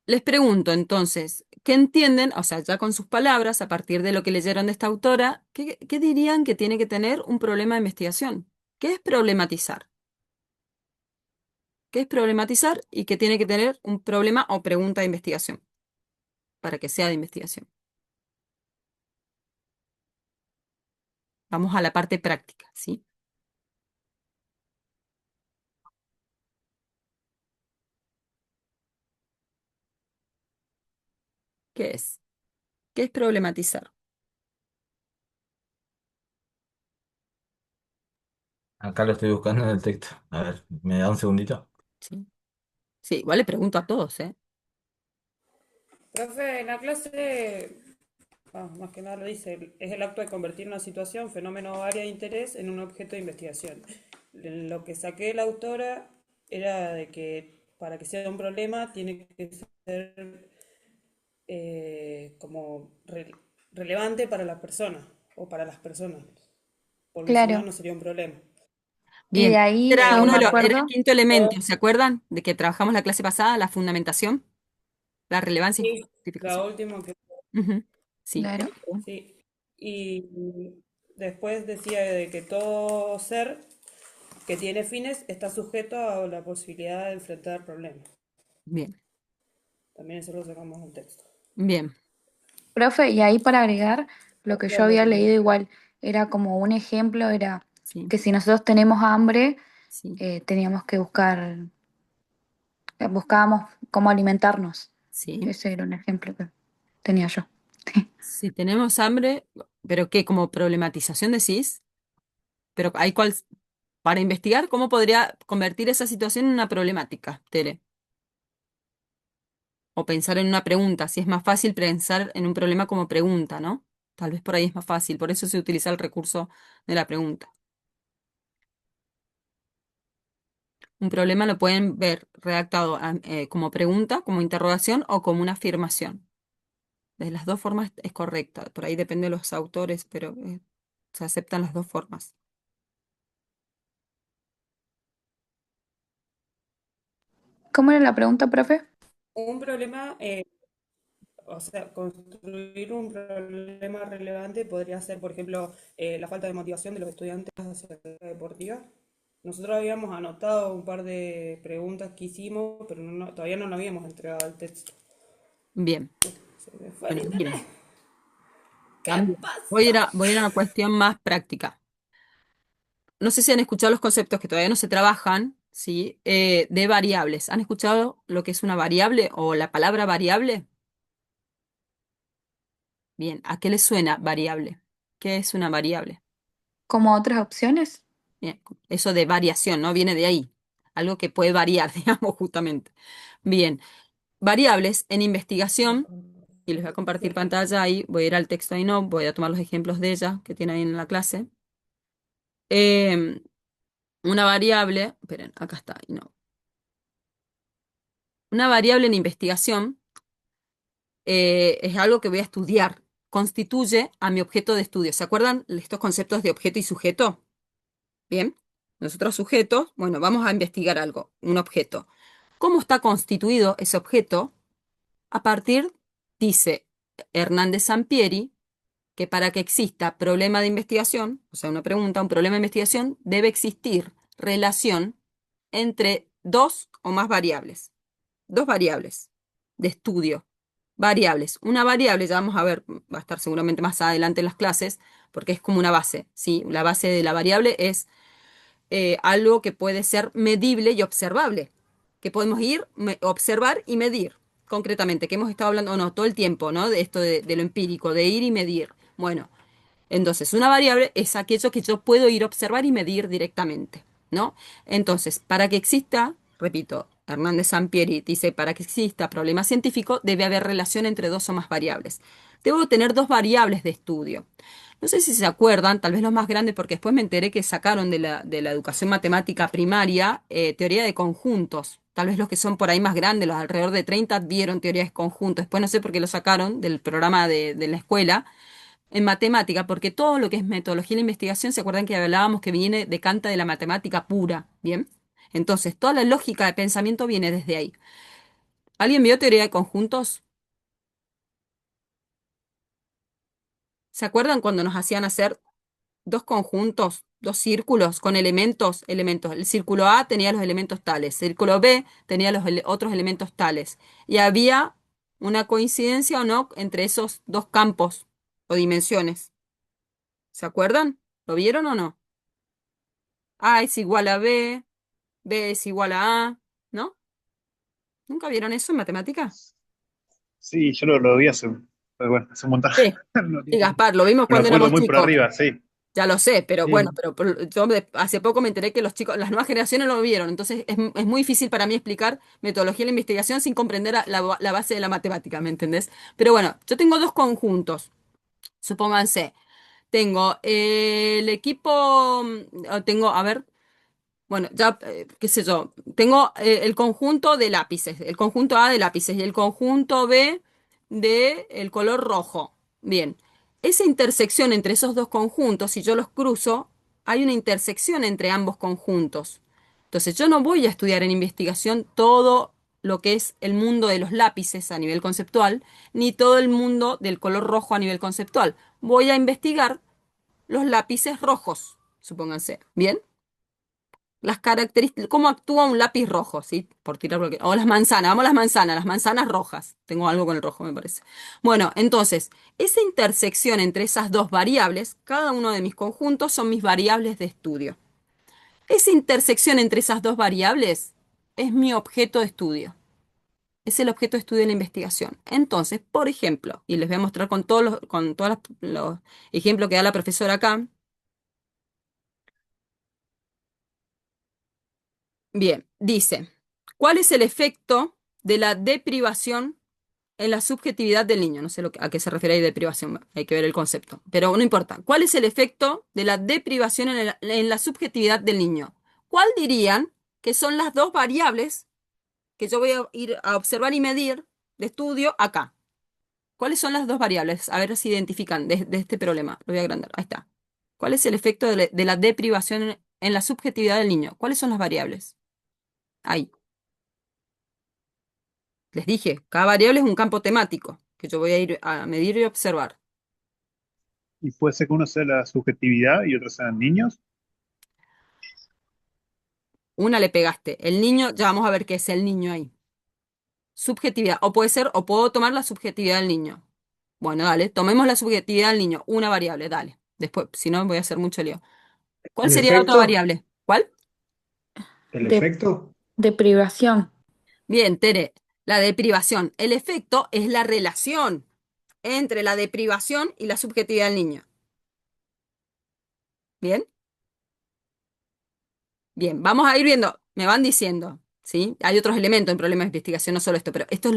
Les pregunto entonces, ¿qué entienden? O sea, ya con sus palabras, a partir de lo que leyeron de esta autora, ¿qué dirían que tiene que tener un problema de investigación? ¿Qué es problematizar? ¿Qué es problematizar y qué tiene que tener un problema o pregunta de investigación para que sea de investigación? Vamos a la parte práctica, ¿sí? ¿Qué es? ¿Qué es problematizar? Acá lo estoy buscando en el texto. A ver, ¿me da un segundito? ¿Sí? Sí, igual le pregunto a todos, ¿eh? Profe, en la clase, más que nada lo dice, es el acto de convertir una situación, fenómeno o área de interés en un objeto de investigación. Lo que saqué de la autora era de que para que sea un problema tiene que ser como relevante para la persona o para las personas, porque si no, Claro. no sería un problema. Y de Bien. ahí Era yo uno me de los, era el acuerdo, quinto elemento, O, ¿se acuerdan? De que trabajamos la clase pasada, la fundamentación, la relevancia y sí, la justificación. última que... Ujú. Sí, claro, Sí. Y después decía de que todo ser que tiene fines está sujeto a la posibilidad de enfrentar problemas. bien, También eso lo sacamos del texto. bien, profe, y ahí para agregar, lo que yo Hablando había también. leído igual era como un ejemplo, era sí, que si nosotros tenemos hambre, sí, teníamos que buscábamos cómo alimentarnos. sí. Ese era un ejemplo que tenía yo. Si tenemos hambre, pero ¿qué? Como problematización decís, pero hay cuál, para investigar, ¿cómo podría convertir esa situación en una problemática, Tere? O pensar en una pregunta, si es más fácil pensar en un problema como pregunta, ¿no? Tal vez por ahí es más fácil, por eso se utiliza el recurso de la pregunta. Un problema lo pueden ver redactado como pregunta, como interrogación o como una afirmación. De las dos formas es correcta. Por ahí depende de los autores, pero se aceptan las dos formas. ¿Cómo era la pregunta, profe? Un problema, o sea, construir un problema relevante podría ser, por ejemplo, la falta de motivación de los estudiantes hacia la deportiva. Nosotros habíamos anotado un par de preguntas que hicimos, pero todavía no lo habíamos entregado al texto. Bien. Se me fue el Bueno, internet. miren, ¿Qué cambio. pasó? Voy a ir a una cuestión más práctica. No sé si han escuchado los conceptos que todavía no se trabajan, ¿sí? De variables. ¿Han escuchado lo que es una variable o la palabra variable? Bien, ¿a qué le suena variable? ¿Qué es una variable? ¿Como otras opciones? Bien, eso de variación, ¿no? Viene de ahí. Algo que puede variar, digamos, justamente. Bien, variables en investigación, y les voy a compartir pantalla ahí, voy a ir al texto ahí, no, voy a tomar los ejemplos de ella que tiene ahí en la clase. Em, una variable, esperen, acá está, y no. Una variable en investigación es algo que voy a estudiar, constituye a mi objeto de estudio. ¿Se acuerdan estos conceptos de objeto y sujeto? Bien, nosotros sujetos, bueno, vamos a investigar algo, un objeto. ¿Cómo está constituido ese objeto? A partir, dice Hernández Sampieri, que para que exista problema de investigación, o sea, una pregunta, un problema de investigación, debe existir relación entre dos o más variables. Dos variables de estudio. Variables. Una variable, ya vamos a ver, va a estar seguramente más adelante en las clases, porque es como una base, ¿sí? La base de la variable es algo que puede ser medible y observable, que podemos ir, observar y medir concretamente, que hemos estado hablando, no, todo el tiempo, ¿no? De esto de lo empírico, de ir y medir. Bueno, entonces una variable es aquello que yo puedo ir a observar y medir directamente, ¿no? Entonces, para que exista, repito, Hernández Sampieri dice, para que exista problema científico debe haber relación entre dos o más variables. Debo tener dos variables de estudio. No sé si se acuerdan, tal vez los más grandes, porque después me enteré que sacaron de la educación matemática primaria teoría de conjuntos. Tal vez los que son por ahí más grandes, los alrededor de 30, vieron teoría de conjuntos. Después no sé por qué lo sacaron del programa de la escuela en matemática, porque todo lo que es metodología de la investigación, ¿se acuerdan que hablábamos que viene, decanta de la matemática pura? ¿Bien? Entonces, toda la lógica de pensamiento viene desde ahí. ¿Alguien vio teoría de conjuntos? ¿Se acuerdan cuando nos hacían hacer dos conjuntos, dos círculos con elementos, elementos? El círculo A tenía los elementos tales, el círculo B tenía los otros elementos tales. Y había una coincidencia o no entre esos dos campos o dimensiones. ¿Se acuerdan? ¿Lo vieron o no? A es igual a B, B es igual a A, ¿no? ¿Nunca vieron eso en matemática? Sí, yo lo vi hace, pues bueno, hace un montón. Sí. No, Sí, Gaspar, lo vimos me lo cuando acuerdo éramos muy por chicos. arriba, sí. Ya lo sé, pero bueno, Sí, pero yo hace poco me enteré que los chicos, las nuevas generaciones lo vieron, entonces es muy difícil para mí explicar metodología de la investigación sin comprender la base de la matemática, ¿me entendés? Pero bueno, yo tengo dos conjuntos, supónganse, tengo el equipo, tengo, a ver, bueno, ya, qué sé yo, tengo el conjunto de lápices, el conjunto A de lápices y el conjunto B de el color rojo. Bien, esa intersección entre esos dos conjuntos, si yo los cruzo, hay una intersección entre ambos conjuntos. Entonces, yo no voy a estudiar en investigación todo lo que es el mundo de los lápices a nivel conceptual, ni todo el mundo del color rojo a nivel conceptual. Voy a investigar los lápices rojos, supónganse. ¿Bien? Las características, cómo actúa un lápiz rojo, ¿sí? Por tirar cualquier. O las manzanas, vamos a las manzanas rojas. Tengo algo con el rojo, me parece. Bueno, entonces, esa intersección entre esas dos variables, cada uno de mis conjuntos son mis variables de estudio. Esa intersección entre esas dos variables es mi objeto de estudio. Es el objeto de estudio de la investigación. Entonces, por ejemplo, y les voy a mostrar con todos los ejemplos que da la profesora acá. Bien, dice, ¿cuál es el efecto de la deprivación en la subjetividad del niño? No sé a qué se refiere ahí deprivación, hay que ver el concepto, pero no importa. ¿Cuál es el efecto de la deprivación en la subjetividad del niño? ¿Cuál dirían que son las dos variables que yo voy a ir a observar y medir de estudio acá? ¿Cuáles son las dos variables? A ver si identifican de este problema. Lo voy a agrandar. Ahí está. ¿Cuál es el efecto de la deprivación en la subjetividad del niño? ¿Cuáles son las variables? Ahí. Les dije, cada variable es un campo temático que yo voy a ir a medir y observar. Y puede ser que uno sea la subjetividad y otro sean niños. Una le pegaste. El niño, ya vamos a ver qué es el niño ahí. Subjetividad. O puede ser, o puedo tomar la subjetividad del niño. Bueno, dale, tomemos la subjetividad del niño. Una variable, dale. Después, si no, voy a hacer mucho lío. ¿Cuál el sería la otra efecto, variable? ¿Cuál? el De, efecto, de privación. Bien, Tere. La deprivación. El efecto es la relación entre la deprivación y la subjetividad del niño. ¿Bien? Bien, vamos a ir viendo, me van diciendo, ¿sí? Hay otros elementos en problemas de investigación, no solo esto, pero esto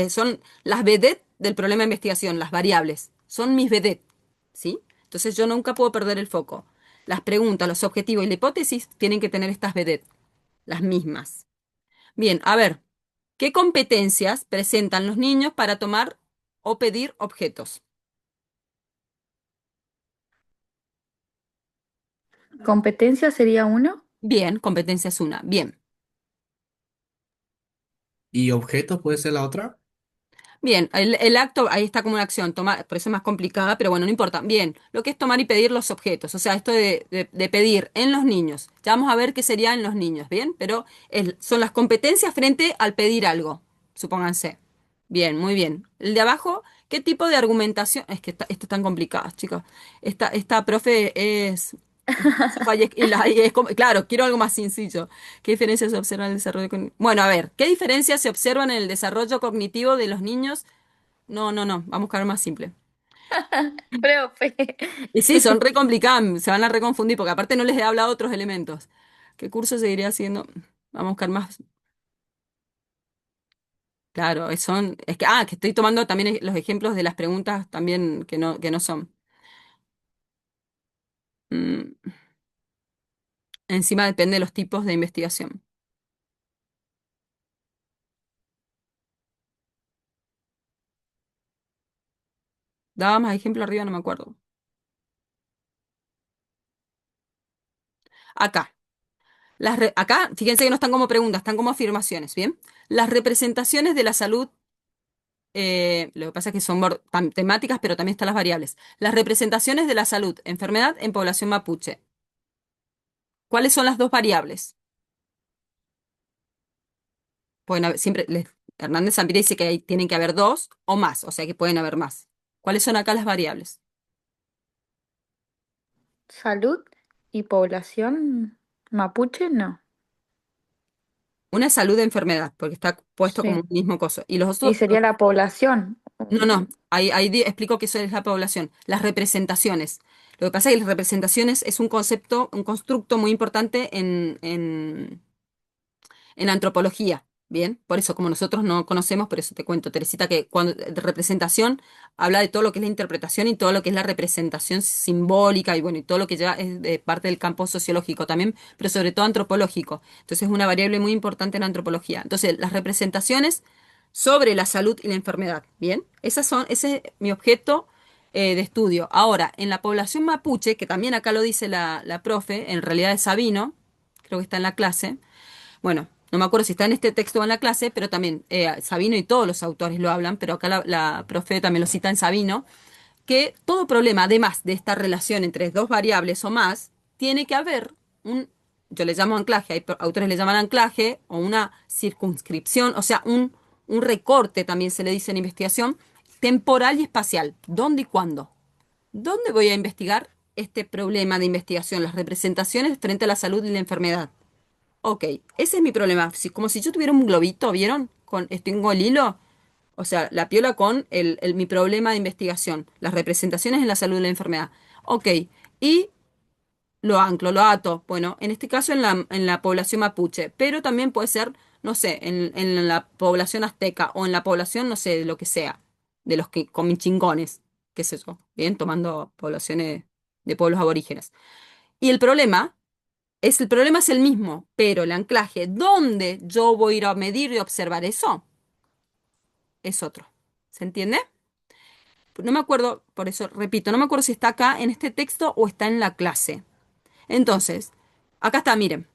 son las vedettes del problema de investigación, las variables, son mis vedettes, ¿sí? Entonces yo nunca puedo perder el foco. Las preguntas, los objetivos y la hipótesis tienen que tener estas vedettes, las mismas. Bien, a ver, ¿qué competencias presentan los niños para tomar o pedir objetos? ¿Competencia sería uno? Bien, competencia es una. Bien. ¿Y objetos puede ser la otra? Bien, el acto, ahí está como una acción, tomar, por eso es más complicada, pero bueno, no importa. Bien, lo que es tomar y pedir los objetos, o sea, esto de pedir en los niños. Ya vamos a ver qué sería en los niños, ¿bien? Pero son las competencias frente al pedir algo, supónganse. Bien, muy bien. El de abajo, ¿qué tipo de argumentación? Es que esto es tan complicado, chicos. Esta profe es filósofa claro, quiero algo más sencillo. ¿Qué diferencias se observan en el desarrollo cognitivo? Bueno, a ver, ¿qué diferencias se observan en el desarrollo cognitivo de los niños? No, no, no, vamos a buscar más simple. Profe. Y sí, son re complicadas, se van a reconfundir porque aparte no les he hablado otros elementos. ¿Qué curso seguiría haciendo? Vamos a buscar más. Claro, que estoy tomando también los ejemplos de las preguntas también que no son. Mm, Encima depende de los tipos de investigación. Daba más ejemplo arriba, no me acuerdo. Acá. Acá, fíjense que no están como preguntas, están como afirmaciones, ¿bien? Las representaciones de la salud, lo que pasa es que son temáticas, pero también están las variables. Las representaciones de la salud, enfermedad en población mapuche. ¿Cuáles son las dos variables? Hernández Zampira dice que tienen que haber dos o más, o sea que pueden haber más. ¿Cuáles son acá las variables? ¿Salud y población mapuche? No. Una es salud de enfermedad, porque está puesto como Sí. un mismo coso. Y los Y otros, sería la población. no, no, ahí explico que eso es la población. Las representaciones. Lo que pasa es que las representaciones es un concepto, un constructo muy importante en antropología. Bien, por eso, como nosotros no conocemos, por eso te cuento, Teresita, que cuando de representación habla de todo lo que es la interpretación y todo lo que es la representación simbólica y bueno, y todo lo que ya es de parte del campo sociológico también, pero sobre todo antropológico. Entonces es una variable muy importante en la antropología. Entonces, las representaciones sobre la salud y la enfermedad. Bien, ese es mi objeto de estudio. Ahora, en la población mapuche, que también acá lo dice la profe, en realidad es Sabino, creo que está en la clase. Bueno, no me acuerdo si está en este texto o en la clase, pero también Sabino y todos los autores lo hablan, pero acá la profe también lo cita en Sabino, que todo problema, además de esta relación entre dos variables o más, tiene que haber yo le llamo anclaje, hay autores le llaman anclaje, o una circunscripción, o sea, un recorte también se le dice en investigación, temporal y espacial. ¿Dónde y cuándo? ¿Dónde voy a investigar este problema de investigación, las representaciones frente a la salud y la enfermedad? Ok, ese es mi problema. Como si yo tuviera un globito, ¿vieron? Tengo el hilo, o sea, la piola con mi problema de investigación, las representaciones en la salud de la enfermedad. Ok, y lo anclo, lo ato. Bueno, en este caso en la población mapuche, pero también puede ser, no sé, en la población azteca o en la población, no sé, de lo que sea, de los que comen chingones, qué sé yo, bien, tomando poblaciones de pueblos aborígenes. Y el problema es el mismo, pero el anclaje, ¿dónde yo voy a ir a medir y observar eso? Es otro. ¿Se entiende? No me acuerdo, por eso repito, no me acuerdo si está acá en este texto o está en la clase. Entonces, acá está, miren.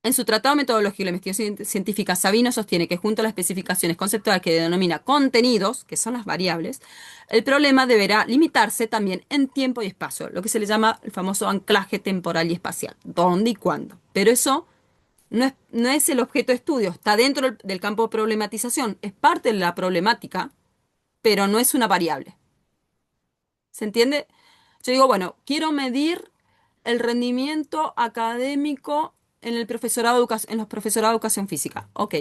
En su Tratado de Metodología y la Investigación Científica, Sabino sostiene que junto a las especificaciones conceptuales que denomina contenidos, que son las variables, el problema deberá limitarse también en tiempo y espacio, lo que se le llama el famoso anclaje temporal y espacial, dónde y cuándo. Pero eso no es el objeto de estudio, está dentro del campo de problematización, es parte de la problemática, pero no es una variable. ¿Se entiende? Yo digo, bueno, quiero medir el rendimiento académico en los profesorados de educación física. Ok.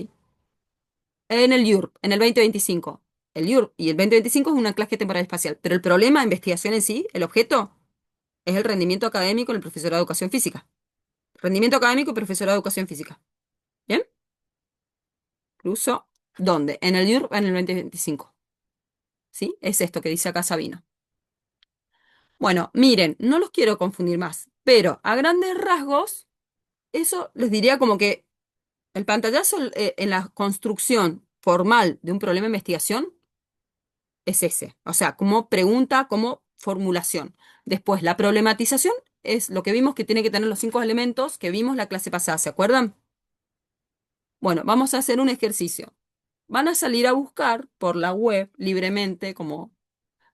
En el IURB, en el 2025. El IURB y el 2025 es un anclaje temporal espacial, pero el problema de investigación en sí, el objeto, es el rendimiento académico en el profesorado de educación física. Rendimiento académico y profesorado de educación física. ¿Bien? Cruzo. ¿Dónde? En el IURB en el 2025. ¿Sí? Es esto que dice acá Sabino. Bueno, miren, no los quiero confundir más, pero a grandes rasgos, eso les diría como que el pantallazo en la construcción formal de un problema de investigación es ese. O sea, como pregunta, como formulación. Después, la problematización es lo que vimos que tiene que tener los 5 elementos que vimos la clase pasada, ¿se acuerdan? Bueno, vamos a hacer un ejercicio. Van a salir a buscar por la web libremente, como,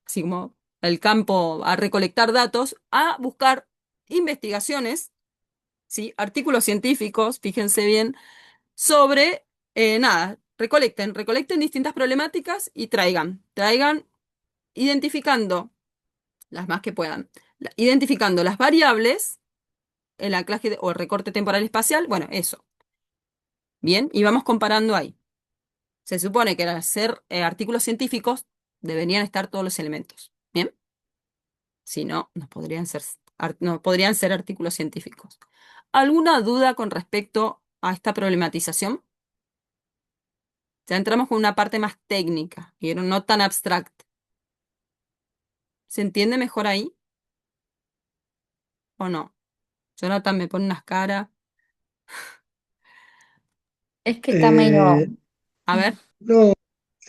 así como el campo, a recolectar datos, a buscar investigaciones, ¿sí? Artículos científicos, fíjense bien, sobre, nada, recolecten distintas problemáticas y traigan identificando las más que puedan, identificando las variables, el anclaje o el recorte temporal espacial, bueno, eso, bien, y vamos comparando ahí. Se supone que al hacer artículos científicos deberían estar todos los elementos, ¿bien? Si no, no podrían ser artículos científicos. ¿Alguna duda con respecto a esta problematización? Ya entramos con una parte más técnica y no tan abstracta. ¿Se entiende mejor ahí o no? Jonathan me pone unas caras. Es que está Eh, medio... A ver, no,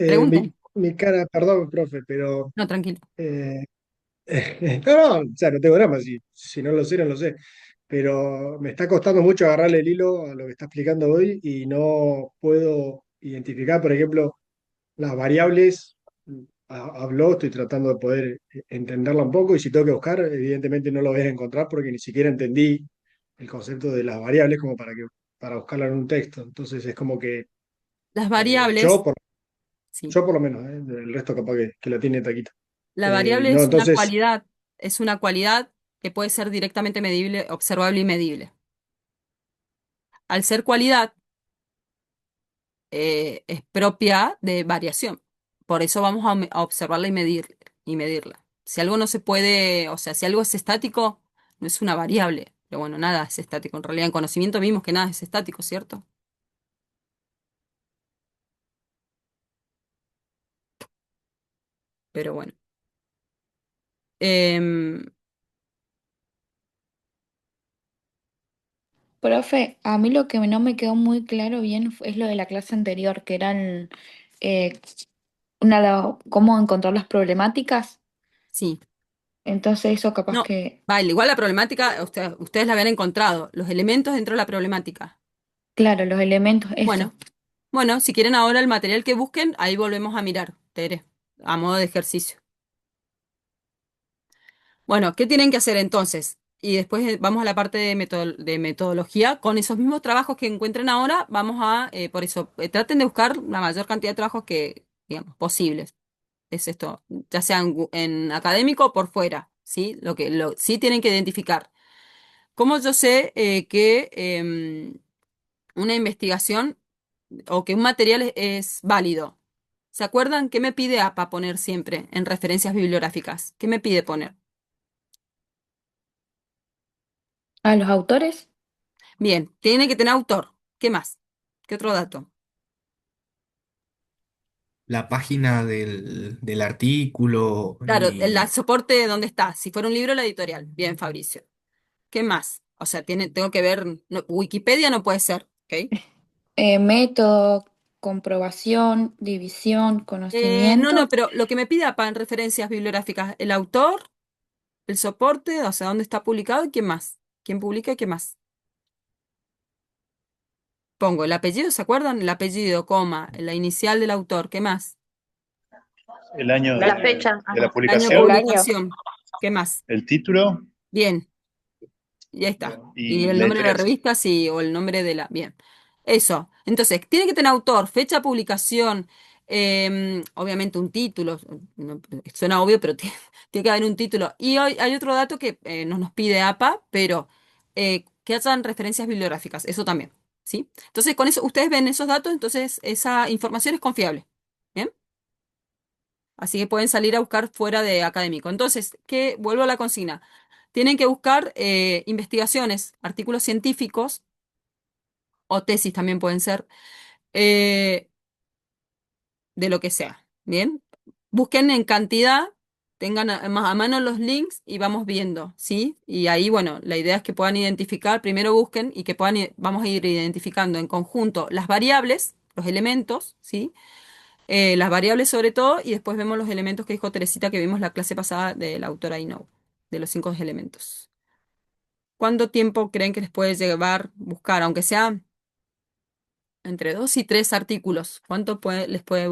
pregunten. mi cara, perdón, profe, pero No, tranquilo. eh, no, o sea, no tengo drama, si no lo sé, no lo sé. Pero me está costando mucho agarrarle el hilo a lo que está explicando hoy y no puedo identificar, por ejemplo, las variables. Habló, estoy tratando de poder entenderla un poco y si tengo que buscar, evidentemente no lo voy a encontrar porque ni siquiera entendí el concepto de las variables como para buscarla en un texto. Entonces es como que Las eh, variables, yo, por, sí. yo por lo menos, el resto capaz que la tiene taquito. La variable No, entonces, es una cualidad que puede ser directamente medible, observable y medible. Al ser cualidad, es propia de variación. Por eso vamos a observarla y medirla. Si algo no se puede, o sea, si algo es estático, no es una variable. Pero bueno, nada es estático. En realidad, en conocimiento vimos que nada es estático, ¿cierto? Pero bueno. Em, Profe, a mí lo que no me quedó muy claro bien es lo de la clase anterior, que eran eh, cómo encontrar las problemáticas. sí. Entonces eso capaz No, que, vale, igual la problemática, ustedes la habían encontrado, los elementos dentro de la problemática. claro, los elementos, eso. Bueno, bueno, si quieren ahora el material que busquen, ahí volvemos a mirar, Tere, a modo de ejercicio. Bueno, ¿qué tienen que hacer entonces? Y después vamos a la parte de metodología. Con esos mismos trabajos que encuentren ahora, vamos a, por eso, traten de buscar la mayor cantidad de trabajos que, digamos, posibles. Es esto, ya sea en académico o por fuera, ¿sí? Sí tienen que identificar. ¿Cómo yo sé que una investigación o que un material es válido? ¿Se acuerdan qué me pide APA poner siempre en referencias bibliográficas? ¿Qué me pide poner? A los autores, Bien, tiene que tener autor. ¿Qué más? ¿Qué otro dato? la página del artículo Claro, el y soporte, ¿dónde está? Si fuera un libro, la editorial. Bien, Fabricio. ¿Qué más? O sea, tengo que ver. Wikipedia no puede ser, ¿ok? método, comprobación, división, No, conocimiento. no, pero lo que me pide APA en referencias bibliográficas, el autor, el soporte, o sea, dónde está publicado y quién más. ¿Quién publica y qué más? Pongo el apellido, ¿se acuerdan? El apellido, coma, la inicial del autor, ¿qué más? El año La fecha, de la ajá, El año de el publicación, año. publicación, ¿qué más? el título Bien, ya está. Y y el la nombre de la editorial. revista, sí, o el nombre de la. Bien. Eso. Entonces, tiene que tener autor, fecha de publicación, obviamente un título. Suena obvio, pero tiene que haber un título. Y hoy hay otro dato que nos pide APA, pero que hayan referencias bibliográficas. Eso también. ¿Sí? Entonces, con eso, ustedes ven esos datos, entonces esa información es confiable. ¿Bien? Así que pueden salir a buscar fuera de académico. Entonces, ¿qué? Vuelvo a la consigna. tienen que buscar investigaciones, artículos científicos o tesis también pueden ser, eh, de lo que sea. Bien, busquen en cantidad, tengan más a mano los links y vamos viendo, ¿sí? Y ahí, bueno, la idea es que puedan identificar, primero busquen y que puedan, vamos a ir identificando en conjunto las variables, los elementos, ¿sí? Las variables sobre todo, y después vemos los elementos que dijo Teresita que vimos la clase pasada de la autora Inoue, de los 5 elementos. ¿Cuánto tiempo creen que les puede llevar buscar, aunque sea entre 2 y 3 artículos? ¿Cuánto les puede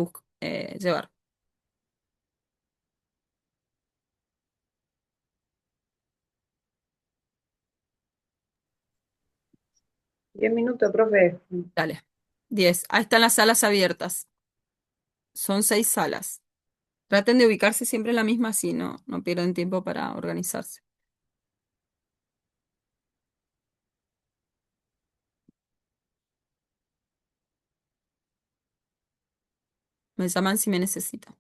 llevar? 10 minutos, profe. Dale. 10. Ahí están las salas abiertas. Son 6 salas. Traten de ubicarse siempre en la misma, así no pierdan tiempo para organizarse. Me llaman si me necesitan.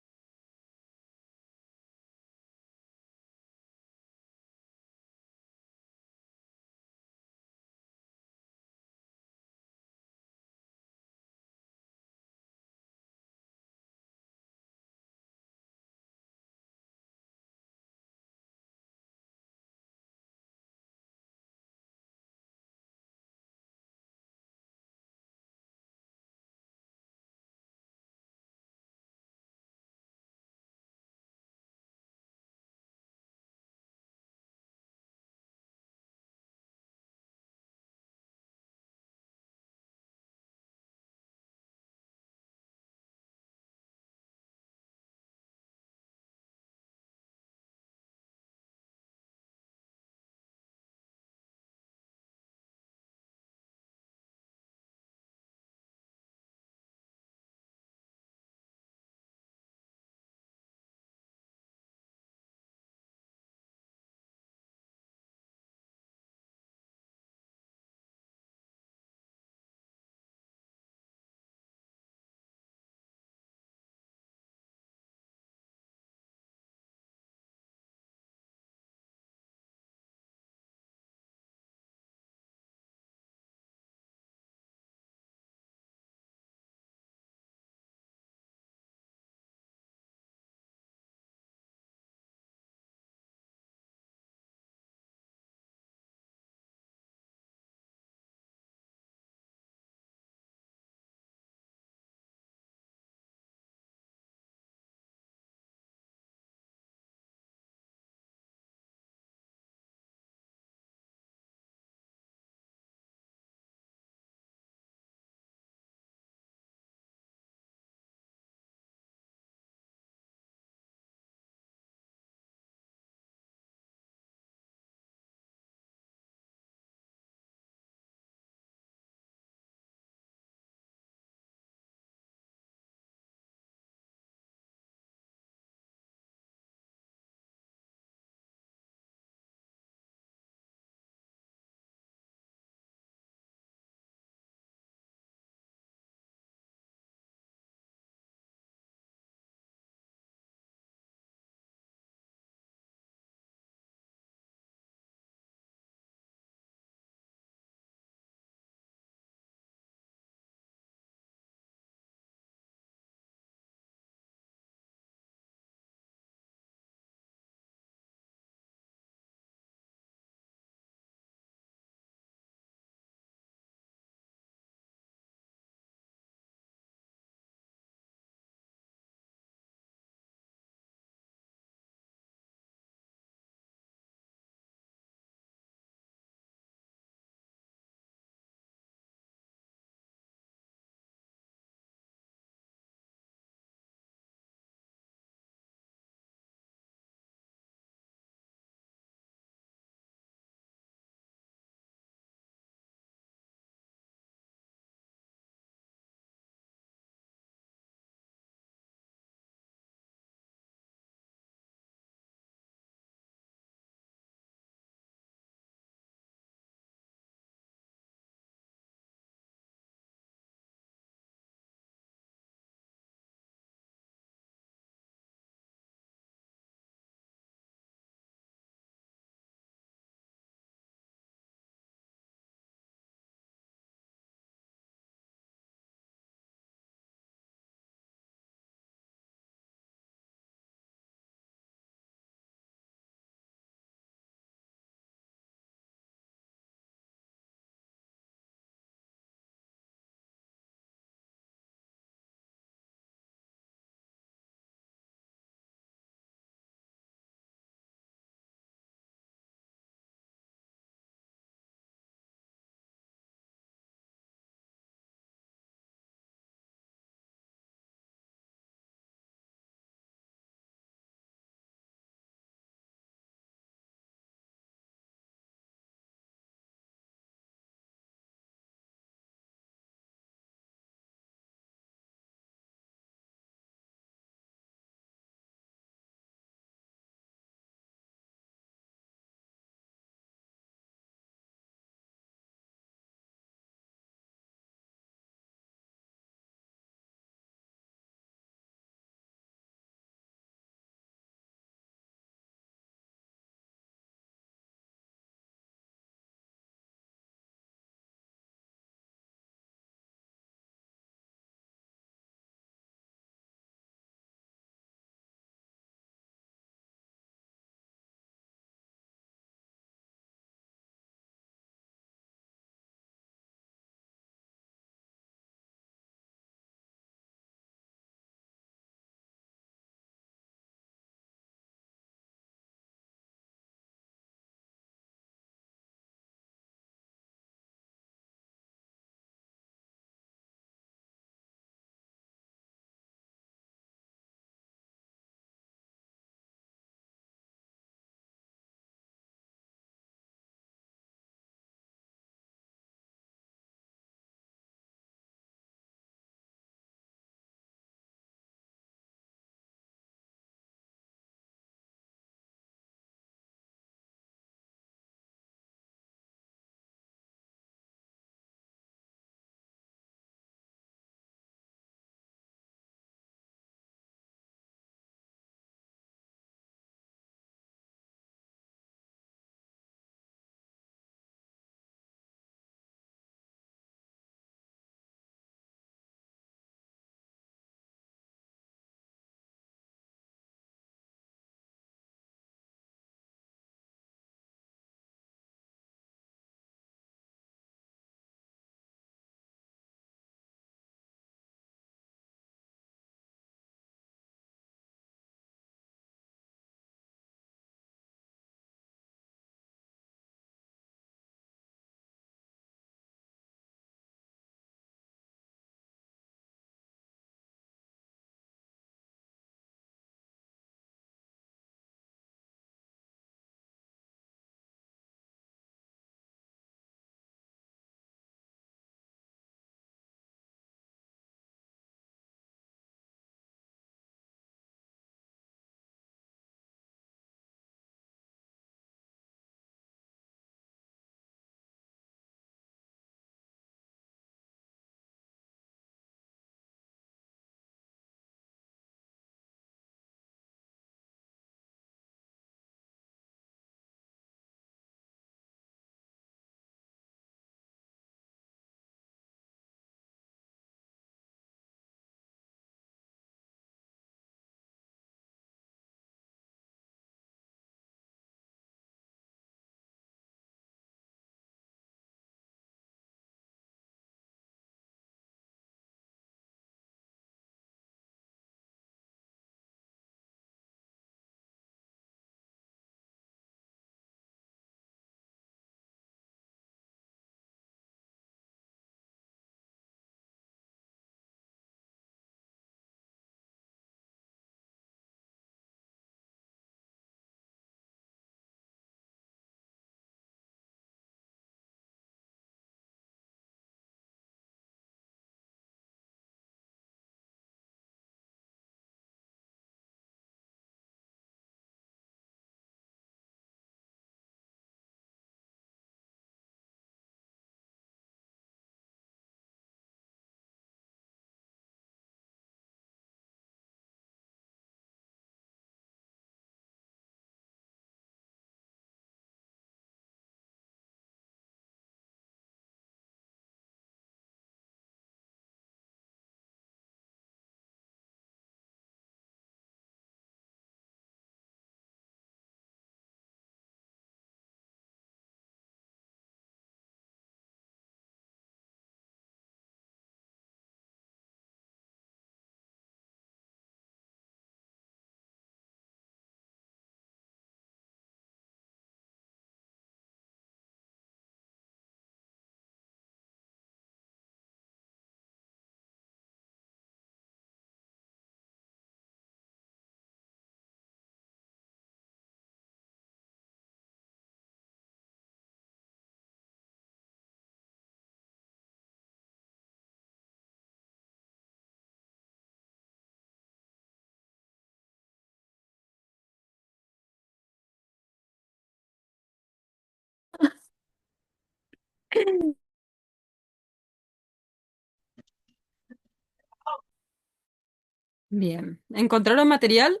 Bien. ¿Encontraron material?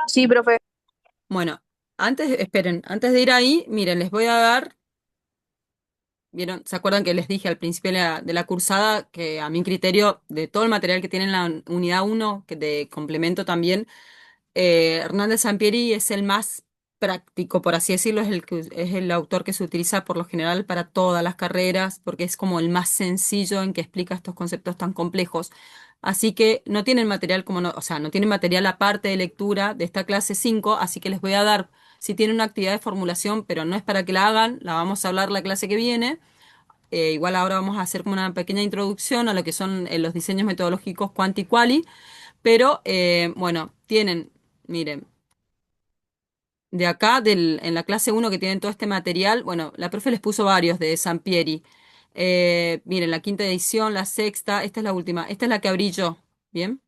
Sí, profe. Bueno, esperen, antes de ir ahí, miren, les voy a dar. ¿Vieron? ¿Se acuerdan que les dije al principio de la cursada que a mi criterio, de todo el material que tiene en la unidad uno que de complemento también, Hernández Sampieri es el más práctico, por así decirlo, es el autor que se utiliza por lo general para todas las carreras, porque es como el más sencillo en que explica estos conceptos tan complejos. Así que no tienen material como no, o sea, no tienen material aparte de lectura de esta clase 5, así que les voy a dar, si tienen una actividad de formulación, pero no es para que la hagan, la vamos a hablar la clase que viene. Igual ahora vamos a hacer como una pequeña introducción a lo que son los diseños metodológicos quanti-quali, pero bueno, tienen, miren, de acá en la clase uno que tienen todo este material, bueno, la profe les puso varios de Sampieri. Miren, la quinta edición, la sexta, esta es la última, esta es la que abrí yo, ¿bien?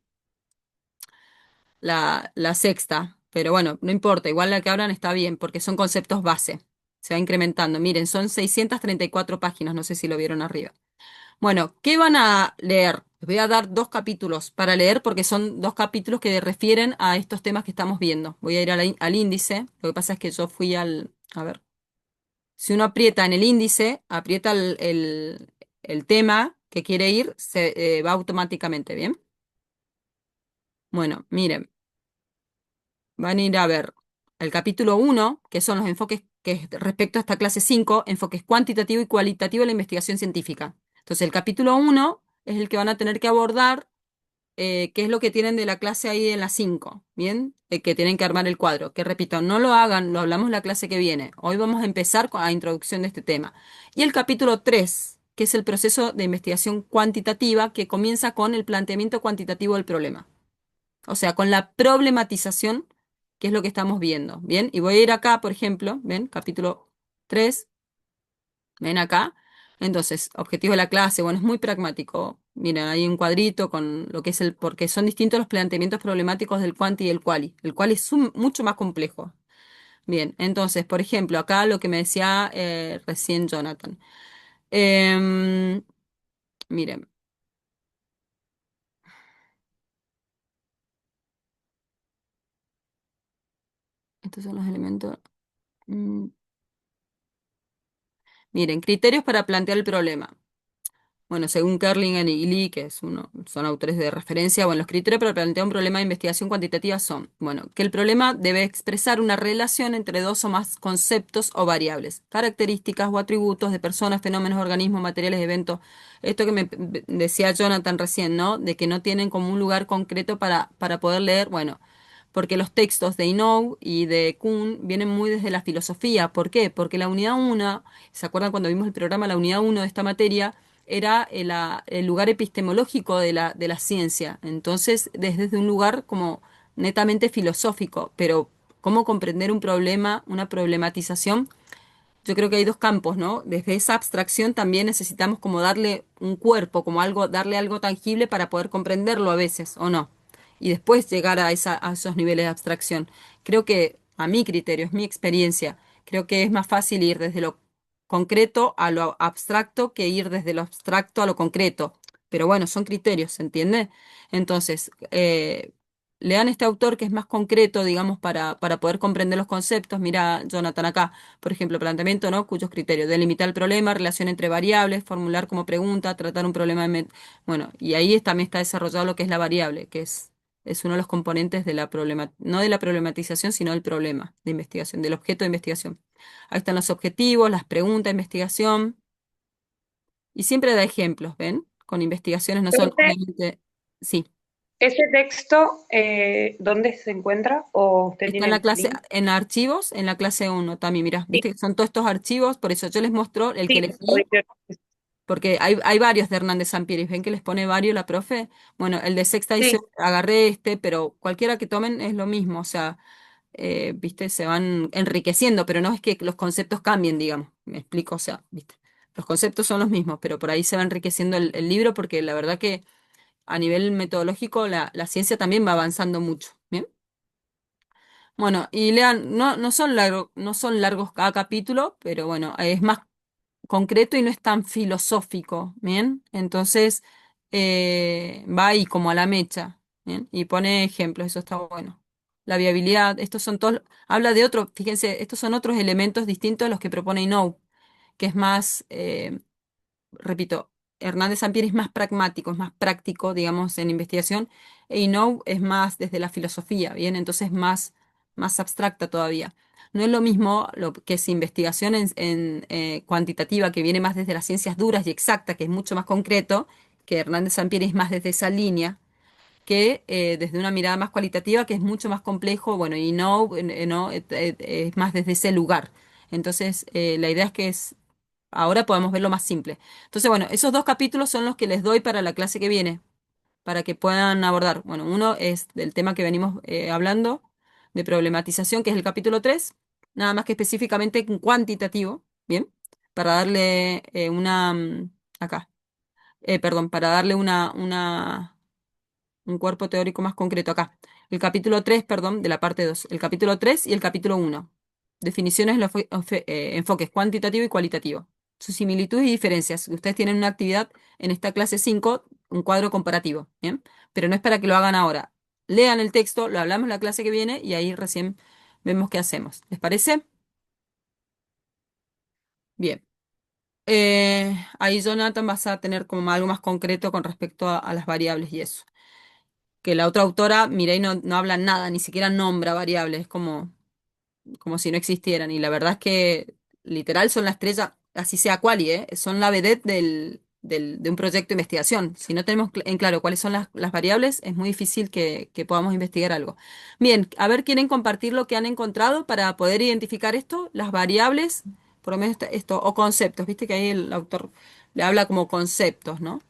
La sexta, pero bueno, no importa, igual la que abran está bien, porque son conceptos base, se va incrementando. Miren, son 634 páginas, no sé si lo vieron arriba. Bueno, ¿qué van a leer? Les voy a dar dos capítulos para leer porque son dos capítulos que refieren a estos temas que estamos viendo. Voy a ir al índice. Lo que pasa es que yo fui al... A ver. Si uno aprieta en el índice, aprieta el tema que quiere ir, se va automáticamente, ¿bien? Bueno, miren, van a ir a ver el capítulo uno, que son los enfoques que respecto a esta clase 5, enfoques cuantitativo y cualitativo de la investigación científica. Entonces, el capítulo uno es el que van a tener que abordar qué es lo que tienen de la clase ahí en la 5, ¿bien? Que tienen que armar el cuadro. Que repito, no lo hagan, lo hablamos la clase que viene. Hoy vamos a empezar con la introducción de este tema. Y el capítulo 3, que es el proceso de investigación cuantitativa, que comienza con el planteamiento cuantitativo del problema. O sea, con la problematización, que es lo que estamos viendo, ¿bien? Y voy a ir acá, por ejemplo, ¿ven? Capítulo 3. ¿Ven acá? Entonces, objetivo de la clase, bueno, es muy pragmático. Miren, hay un cuadrito con lo que es porque son distintos los planteamientos problemáticos del cuanti y el quali. El quali es mucho más complejo. Bien, entonces, por ejemplo, acá lo que me decía recién Jonathan. Em, miren, estos son los elementos. mm, Miren, criterios para plantear el problema. Bueno, según Kerlinger y Lee, son autores de referencia, bueno, los criterios para plantear un problema de investigación cuantitativa son, bueno, que el problema debe expresar una relación entre dos o más conceptos o variables, características o atributos de personas, fenómenos, organismos, materiales, eventos. Esto que decía Jonathan recién, ¿no? De que no tienen como un lugar concreto para poder leer, bueno, porque los textos de Inoue y de Kuhn vienen muy desde la filosofía. ¿Por qué? Porque la unidad uno, ¿se acuerdan cuando vimos el programa, la unidad uno de esta materia? Era el lugar epistemológico de la ciencia. Entonces, desde un lugar como netamente filosófico, pero cómo comprender un problema, una problematización, yo creo que hay dos campos, ¿no? Desde esa abstracción también necesitamos como darle un cuerpo, como algo, darle algo tangible para poder comprenderlo a veces, ¿o no? Y después llegar a esos niveles de abstracción. Creo que, a mi criterio, es mi experiencia, creo que es más fácil ir desde lo concreto a lo abstracto que ir desde lo abstracto a lo concreto. Pero bueno, son criterios, ¿se entiende? Entonces, lean este autor que es más concreto, digamos, para poder comprender los conceptos. Mira, Jonathan, acá, por ejemplo, planteamiento, ¿no? Cuyos criterios, delimitar el problema, relación entre variables, formular como pregunta, tratar un problema bueno, y ahí también está desarrollado lo que es la variable, es uno de los componentes de la problema, no de la problematización, sino del problema de investigación, del objeto de investigación. Ahí están los objetivos, las preguntas de investigación, y siempre da ejemplos, ¿ven? Con investigaciones no son, Profe, obviamente, sí. ¿ese texto dónde se encuentra? ¿O usted Está en tiene la el clase, link? en archivos, en la clase uno también, mira, Sí, viste que son todos estos archivos, por eso yo les muestro el que sí, elegí, porque hay varios de Hernández Sampieri, ven que les pone varios la profe. Bueno, el de sexta dice, sí, agarré este, pero cualquiera que tomen es lo mismo, o sea, viste, se van enriqueciendo, pero no es que los conceptos cambien, digamos, me explico, o sea, viste, los conceptos son los mismos, pero por ahí se va enriqueciendo el libro, porque la verdad que a nivel metodológico la ciencia también va avanzando mucho, ¿bien? Bueno, y lean, no son largos cada capítulo, pero bueno, es más concreto y no es tan filosófico, ¿bien? Entonces, va ahí como a la mecha, ¿bien? Y pone ejemplos, eso está bueno. La viabilidad, estos son todos, habla de otros, fíjense, estos son otros elementos distintos a los que propone Inoue, que es más, repito, Hernández Sampieri es más pragmático, es más práctico, digamos, en investigación, e Inoue es más desde la filosofía, ¿bien? Entonces más abstracta todavía. No es lo mismo lo que es investigación cuantitativa, que viene más desde las ciencias duras y exactas, que es mucho más concreto, que Hernández Sampieri es más desde esa línea, que desde una mirada más cualitativa, que es mucho más complejo, bueno, y no, es más desde ese lugar. Entonces, la idea es que ahora podemos verlo más simple. Entonces, bueno, esos dos capítulos son los que les doy para la clase que viene, para que puedan abordar. Bueno, uno es del tema que venimos hablando, de problematización, que es el capítulo 3 nada más que específicamente cuantitativo, ¿bien? Para darle acá, perdón, para darle un cuerpo teórico más concreto acá. El capítulo 3 perdón, de la parte 2 el capítulo 3 y el capítulo uno. Definiciones de los enfoques cuantitativo y cualitativo. Sus similitudes y diferencias. Ustedes tienen una actividad en esta clase 5 un cuadro comparativo, ¿bien? Pero no es para que lo hagan ahora. Lean el texto, lo hablamos la clase que viene y ahí recién vemos qué hacemos. ¿Les parece? Bien. Ahí, Jonathan, vas a tener como algo más concreto con respecto a las variables y eso. Que la otra autora, Mireille, no habla nada, ni siquiera nombra variables, es como si no existieran. Y la verdad es que literal son la estrella, así sea quali, ¿eh? Son la vedette de un proyecto de investigación. Si no tenemos en claro cuáles son las variables, es muy difícil que podamos investigar algo. Bien, a ver, ¿quieren compartir lo que han encontrado para poder identificar esto? Las variables, por lo menos esto, o conceptos, viste que ahí el autor le habla como conceptos, ¿no?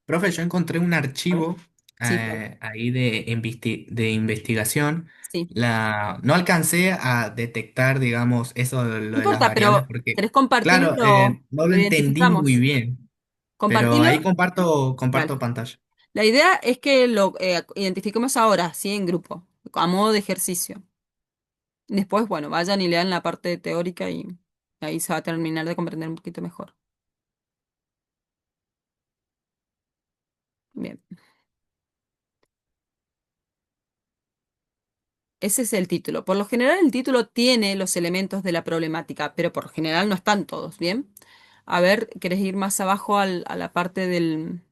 Profe, yo encontré un archivo Sí, Flor. ahí de investigación. Sí. No alcancé a detectar, digamos, eso de No lo de las importa, variables pero porque, ¿querés compartirlo claro, no lo lo entendí muy identificamos? bien, pero ahí Compartilo. comparto Dale. pantalla. La idea es que lo identifiquemos ahora, ¿sí? En grupo, a modo de ejercicio. Después, bueno, vayan y lean la parte teórica y ahí se va a terminar de comprender un poquito mejor. Bien. Ese es el título. Por lo general, el título tiene los elementos de la problemática, pero por lo general no están todos, ¿bien? A ver, ¿querés ir más abajo a la parte del...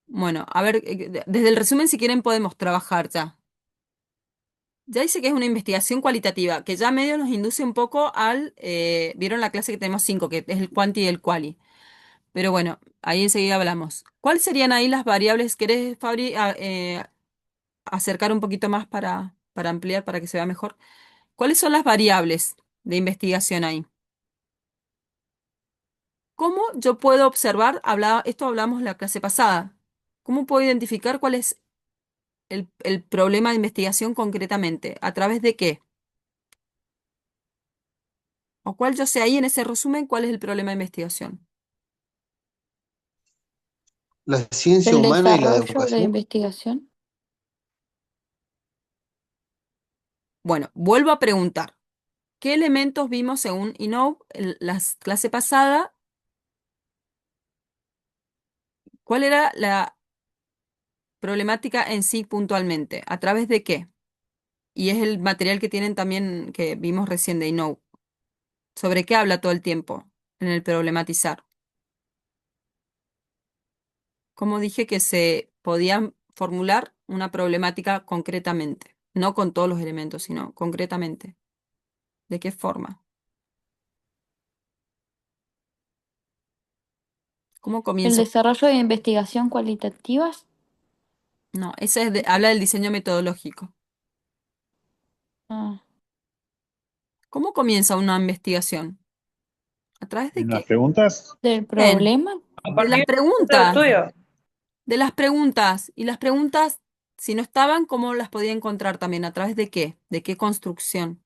Bueno, a ver, desde el resumen, si quieren, podemos trabajar ya. Ya dice que es una investigación cualitativa, que ya medio nos induce un poco vieron la clase que tenemos 5, que es el cuanti y el quali. Pero bueno, ahí enseguida hablamos. ¿Cuáles serían ahí las variables? ¿Querés, Fabri, acercar un poquito más para ampliar, para que se vea mejor? ¿Cuáles son las variables de investigación ahí? ¿Cómo yo puedo observar? Esto hablamos la clase pasada. ¿Cómo puedo identificar cuál es el problema de investigación concretamente? ¿A través de qué? O cuál yo sé ahí en ese resumen cuál es el problema de investigación. La ciencia El humana y la desarrollo de educación. investigación. Bueno, vuelvo a preguntar. ¿Qué elementos vimos según Inoue en la clase pasada? ¿Cuál era la problemática en sí puntualmente? ¿A través de qué? Y es el material que tienen también, que vimos recién de Inoue. ¿Sobre qué habla todo el tiempo en el problematizar? Como dije que se podía formular una problemática concretamente, no con todos los elementos, sino concretamente. ¿De qué forma? ¿Cómo El comienzo? desarrollo de investigación cualitativas. No, ese habla del diseño metodológico. Ah, ¿Cómo comienza una investigación? ¿A través de ¿En las qué? preguntas? del Bien, problema. A de las partir del preguntas, estudio. de las preguntas. Y las preguntas, si no estaban, ¿cómo las podía encontrar también? ¿A través de qué? ¿De qué construcción?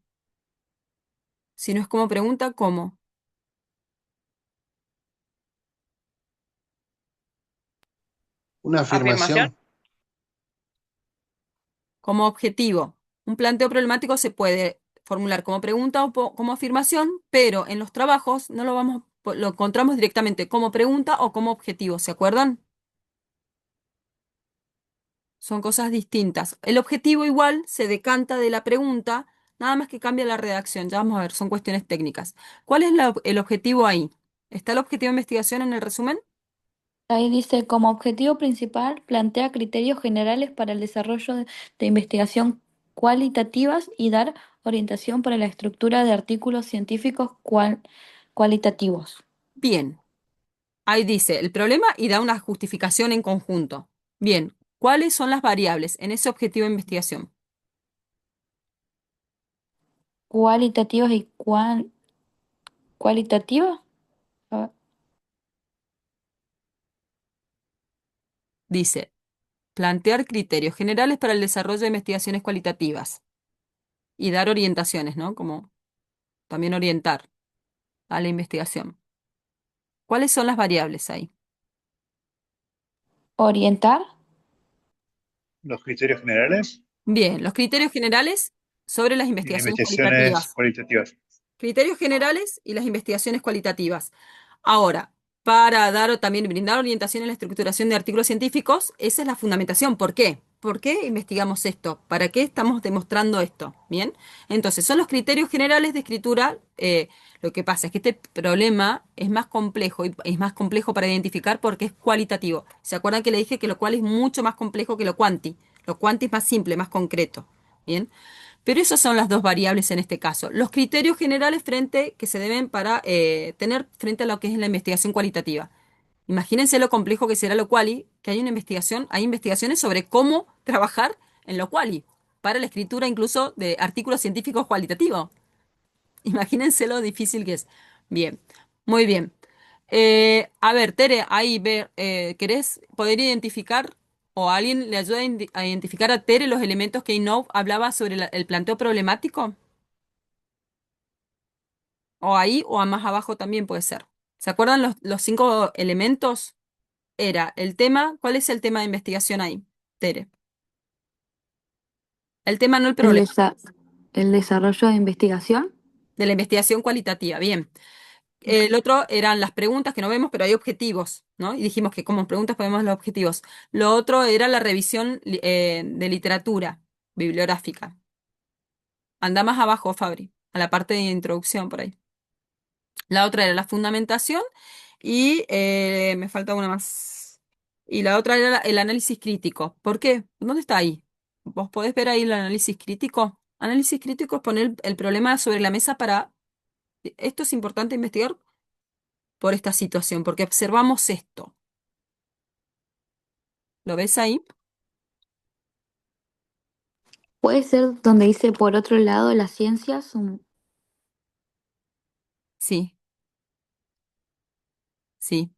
Si no es como pregunta, ¿cómo? una Afirmación. afirmación. Como objetivo. Un planteo problemático se puede formular como pregunta o como afirmación, pero en los trabajos no lo vamos, lo encontramos directamente como pregunta o como objetivo, ¿se acuerdan? Son cosas distintas. El objetivo igual se decanta de la pregunta, nada más que cambia la redacción. Ya vamos a ver, son cuestiones técnicas. ¿Cuál es el objetivo ahí? ¿Está el objetivo de investigación en el resumen? Ahí dice, como objetivo principal, plantea criterios generales para el desarrollo de investigación cualitativas y dar orientación para la estructura de artículos científicos cualitativos. Bien, ahí dice el problema y da una justificación en conjunto. Bien, ¿cuáles son las variables en ese objetivo de investigación? Cualitativas y cualitativas. A ver, Dice, plantear criterios generales para el desarrollo de investigaciones cualitativas y dar orientaciones, ¿no? Como también orientar a la investigación. ¿Cuáles son las variables ahí? orientar, Los criterios generales Bien, los criterios generales sobre las y las investigaciones investigaciones cualitativas. cualitativas. Criterios generales y las investigaciones cualitativas. Ahora, para dar o también brindar orientación en la estructuración de artículos científicos, esa es la fundamentación. ¿Por qué? ¿Por qué investigamos esto? ¿Para qué estamos demostrando esto? Bien, entonces son los criterios generales de escritura. Lo que pasa es que este problema es más complejo y es más complejo para identificar porque es cualitativo. ¿Se acuerdan que le dije que lo cual es mucho más complejo que lo cuanti? Lo cuanti es más simple, más concreto. Bien. Pero esas son las dos variables en este caso. Los criterios generales frente que se deben para tener frente a lo que es la investigación cualitativa. Imagínense lo complejo que será lo quali, que hay una investigación, hay investigaciones sobre cómo trabajar en lo quali, para la escritura incluso de artículos científicos cualitativos. Imagínense lo difícil que es. Bien, muy bien. A ver, Tere, ahí ver, ¿querés poder identificar o alguien le ayuda a identificar a Tere los elementos que Inoue hablaba sobre el planteo problemático? O ahí o a más abajo también puede ser. ¿Se acuerdan los cinco elementos? Era el tema, ¿cuál es el tema de investigación ahí, Tere? El tema, no el el, problema, el desarrollo de investigación. de la investigación cualitativa. Bien. El otro eran las preguntas que no vemos, pero hay objetivos, ¿no? Y dijimos que como preguntas podemos los objetivos. Lo otro era la revisión de literatura bibliográfica. Anda más abajo, Fabri, a la parte de introducción por ahí. La otra era la fundamentación y me falta una más. Y la otra era el análisis crítico. ¿Por qué? ¿Dónde está ahí? ¿Vos podés ver ahí el análisis crítico? Análisis crítico es poner el problema sobre la mesa para... Esto es importante investigar por esta situación, porque observamos esto. ¿Lo ves ahí? Puede ser donde dice por otro lado las ciencias. Sí, sí.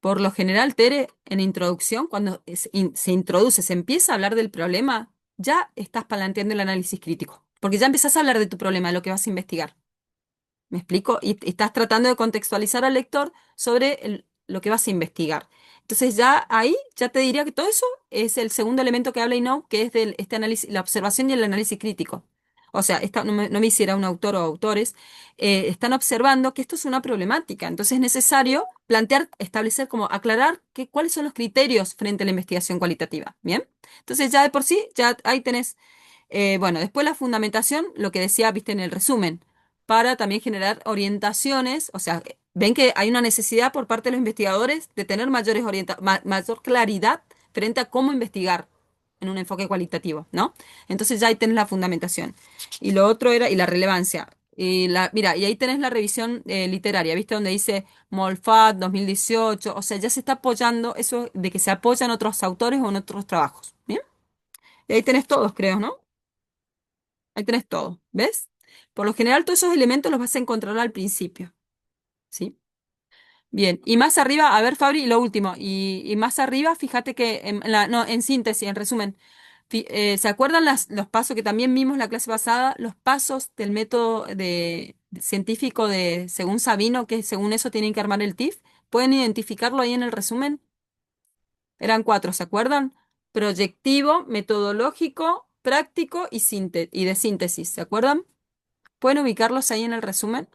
Por lo general, Tere, en introducción, cuando se introduce, se empieza a hablar del problema, ya estás planteando el análisis crítico, porque ya empezás a hablar de tu problema, de lo que vas a investigar. ¿Me explico? Y estás tratando de contextualizar al lector sobre lo que vas a investigar. Entonces ya ahí ya te diría que todo eso es el segundo elemento que habla Inoue, que es del este análisis, la observación y el análisis crítico. O sea, no me hiciera un autor o autores, están observando que esto es una problemática. Entonces es necesario plantear, establecer, como aclarar cuáles son los criterios frente a la investigación cualitativa. ¿Bien? Entonces ya de por sí, ya ahí tenés, bueno, después la fundamentación, lo que decía, viste en el resumen para también generar orientaciones, o sea, ven que hay una necesidad por parte de los investigadores de tener mayor claridad frente a cómo investigar en un enfoque cualitativo, ¿no? Entonces ya ahí tenés la fundamentación. Y lo otro era, y la relevancia. Mira, y ahí tenés la revisión literaria, ¿viste? Donde dice Molfat 2018, o sea, ya se está apoyando eso de que se apoyan otros autores o en otros trabajos, ¿bien? Y ahí tenés todos, creo, ¿no? Ahí tenés todo, ¿ves? Por lo general, todos esos elementos los vas a encontrar al principio, ¿sí? Bien, y más arriba, a ver, Fabri, lo último, y más arriba, fíjate que, no, en síntesis, en resumen, ¿Se acuerdan los pasos que también vimos la clase pasada? Los pasos del método científico de según Sabino, que según eso tienen que armar el TIF. ¿Pueden identificarlo ahí en el resumen? Eran cuatro, ¿se acuerdan? Proyectivo, metodológico, práctico y de síntesis, ¿se acuerdan? ¿Pueden ubicarlos ahí en el resumen?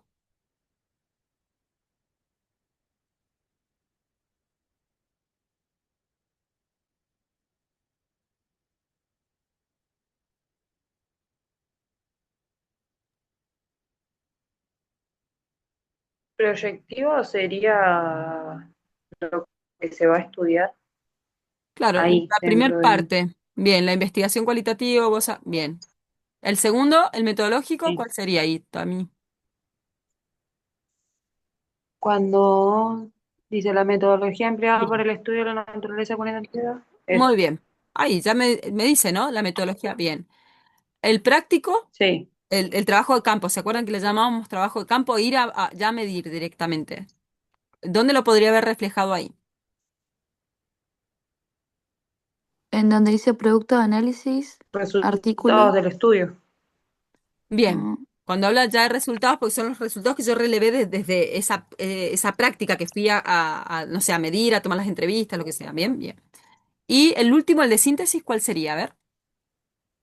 Proyectivo sería lo que se va a estudiar Claro, ahí la primera dentro del... parte. Bien, la investigación cualitativa, bien. El segundo, el metodológico, Sí. ¿cuál sería ahí también? Cuando dice la metodología empleada para el estudio de la naturaleza cualitativa, Muy eso. bien. Ahí ya me dice, ¿no? La metodología, bien. El práctico, Sí. el trabajo de campo, ¿se acuerdan que le llamábamos trabajo de campo? Ir a ya medir directamente. ¿Dónde lo podría haber reflejado ahí? En donde dice producto de análisis, Resultados artículo. del estudio. Bien. ah, Cuando habla ya de resultados, porque son los resultados que yo relevé desde esa práctica que fui no sé, a medir, a tomar las entrevistas, lo que sea. Bien, bien. Y el último, el de síntesis, ¿cuál sería? A ver.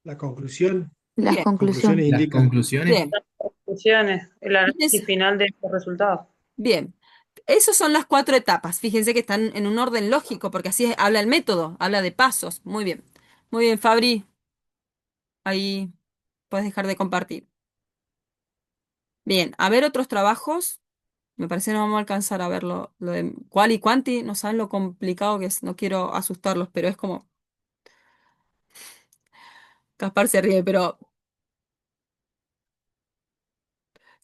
La conclusión, las Bien, conclusiones. conclusiones Las indican. conclusiones. bien. Conclusiones, el Fíjense, análisis final de los resultados. bien. Esas son las cuatro etapas. Fíjense que están en un orden lógico, porque habla el método, habla de pasos. Muy bien. Muy bien, Fabri. Ahí puedes dejar de compartir. Bien, a ver otros trabajos. Me parece que no vamos a alcanzar a verlo. Lo de cual y cuanti, no saben lo complicado que es. No quiero asustarlos, pero es como. Caspar se ríe, pero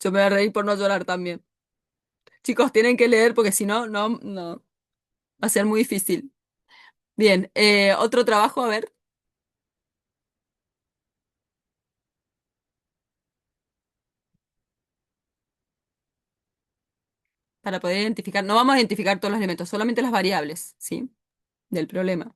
yo me voy a reír por no llorar también. Chicos, tienen que leer porque si no, no. Va a ser muy difícil. Bien, otro trabajo, a ver, para poder identificar. No vamos a identificar todos los elementos, solamente las variables, ¿sí? Del problema.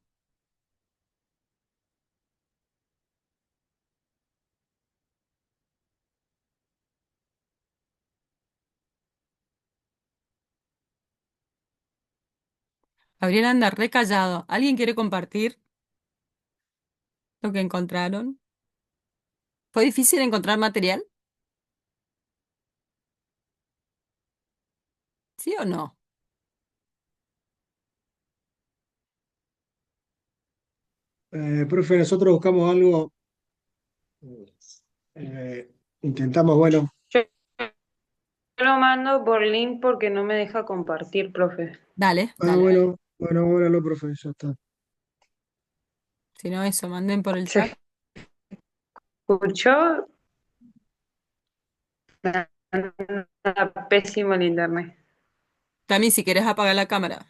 Gabriel anda recallado. ¿Alguien quiere compartir lo que encontraron? ¿Fue difícil encontrar material? ¿Sí o no? Profe, nosotros buscamos algo, eh, intentamos, bueno, Yo lo mando por link porque no me deja compartir, profe. Dale, dale, dale. bueno, no, profe, ya está. Si no, eso, manden por el chat. ¿Se escuchó? Anda pésimo el internet. También, si querés apagar la cámara.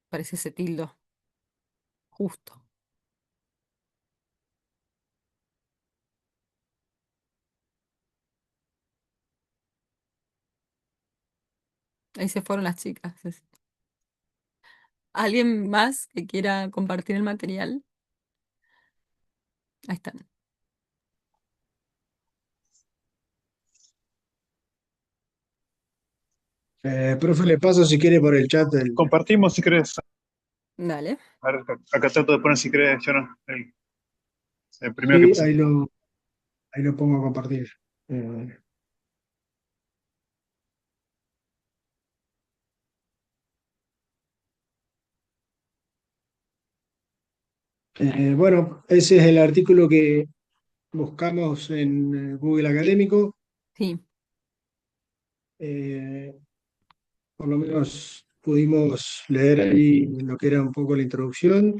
Parece ese tildo. Justo. Ahí se fueron las chicas. ¿Alguien más que quiera compartir el material? Ahí están. Profe, le paso si quiere por el chat Compartimos si querés. Dale. A ver, acá trato de poner si querés, yo no. El primero que sí, puse. ahí lo pongo a compartir. Eh, bueno, ese es el artículo que buscamos en Google Académico. Sí. Eh, por lo menos pudimos leer ahí lo que era un poco la introducción.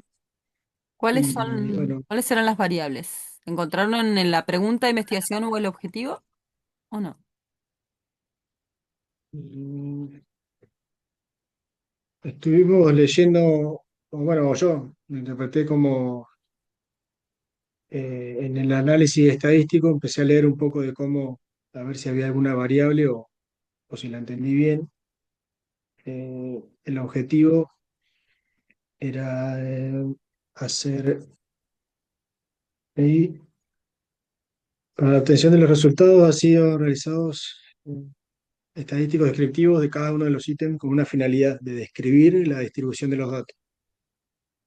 Y bueno, ¿Cuáles eran las variables? ¿Encontraron en la pregunta de investigación o el objetivo o no? mm, estuvimos leyendo, o bueno, yo lo interpreté como en el análisis estadístico, empecé a leer un poco de cómo, a ver si había alguna variable o si la entendí bien. El objetivo era hacer ahí, para la obtención de los resultados ha sido realizados estadísticos descriptivos de cada uno de los ítems con una finalidad de describir la distribución de los datos.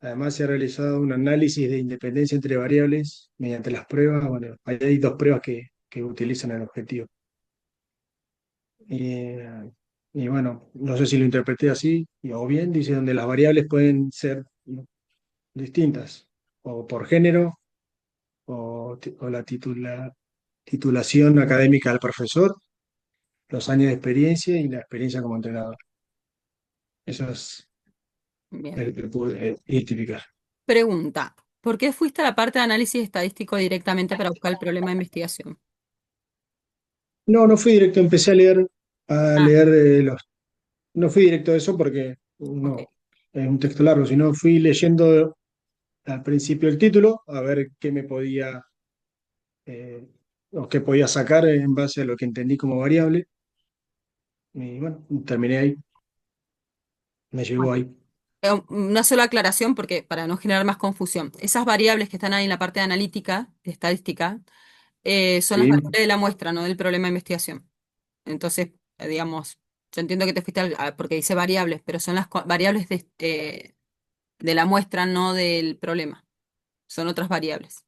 Además, se ha realizado un análisis de independencia entre variables mediante las pruebas. Bueno, ahí hay dos pruebas que utilizan el objetivo. Y, y bueno, no sé si lo interpreté así o bien, dice donde las variables pueden ser distintas, o por género, o la titulación académica del profesor, los años de experiencia y la experiencia como entrenador. Eso es Bien. el que pude identificar. Pregunta, ¿por qué fuiste a la parte de análisis estadístico directamente para buscar el problema de investigación? No, no fui directo, empecé a Ah, leer no fui directo a eso porque ok. no es un texto largo, sino fui leyendo al principio el título a ver qué me podía eh, o qué podía sacar en base a lo que entendí como variable. Y bueno, terminé ahí, me llegó Bueno, ahí. una sola aclaración porque para no generar más confusión. Esas variables que están ahí en la parte de analítica, de estadística, son las Sí, variables de la muestra, no del problema de investigación. Entonces, digamos, yo entiendo que te fuiste porque dice variables, pero son las variables de la muestra, no del problema. Son otras variables,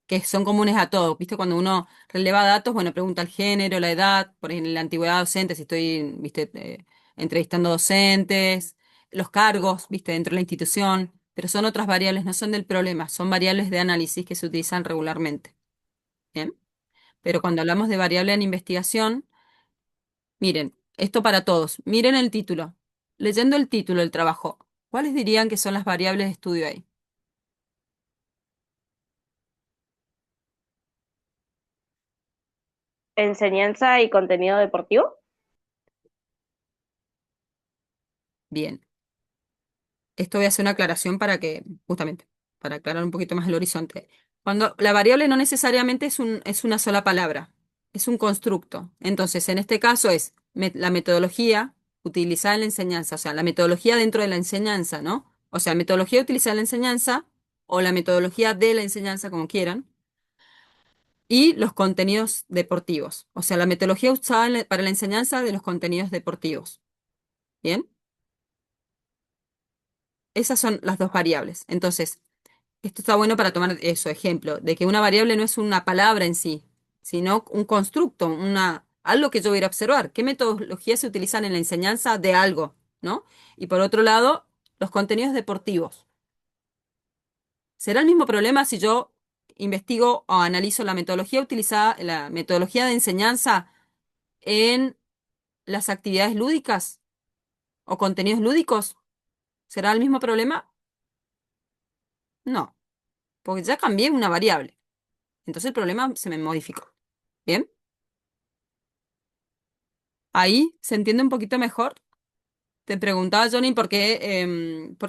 que son comunes a todos. ¿Viste? Cuando uno releva datos, bueno, pregunta el género, la edad, por ejemplo, la antigüedad docente, si estoy, ¿viste? Entrevistando docentes, los cargos, ¿viste? Dentro de la institución, pero son otras variables, no son del problema, son variables de análisis que se utilizan regularmente. ¿Bien? Pero cuando hablamos de variable en investigación, miren, esto para todos, miren el título. Leyendo el título del trabajo, ¿cuáles dirían que son las variables de estudio ahí? Enseñanza y contenido deportivo. Bien. Esto voy a hacer una aclaración para que, justamente, para aclarar un poquito más el horizonte. Cuando la variable no necesariamente es una sola palabra, es un constructo. Entonces, en este caso es la metodología utilizada en la enseñanza, o sea, la metodología dentro de la enseñanza, ¿no? O sea, metodología utilizada en la enseñanza o la metodología de la enseñanza, como quieran, y los contenidos deportivos, o sea, la metodología usada para la enseñanza de los contenidos deportivos. ¿Bien? Esas son las dos variables. Entonces, esto está bueno para tomar eso, ejemplo, de que una variable no es una palabra en sí, sino un constructo, algo que yo voy a ir a observar. ¿Qué metodologías se utilizan en la enseñanza de algo, ¿no? Y por otro lado, los contenidos deportivos. ¿Será el mismo problema si yo investigo o analizo la metodología utilizada, la metodología de enseñanza en las actividades lúdicas o contenidos lúdicos? ¿Será el mismo problema? No, porque ya cambié una variable. Entonces el problema se me modificó. ¿Bien? Ahí se entiende un poquito mejor. Te preguntaba, Johnny, porque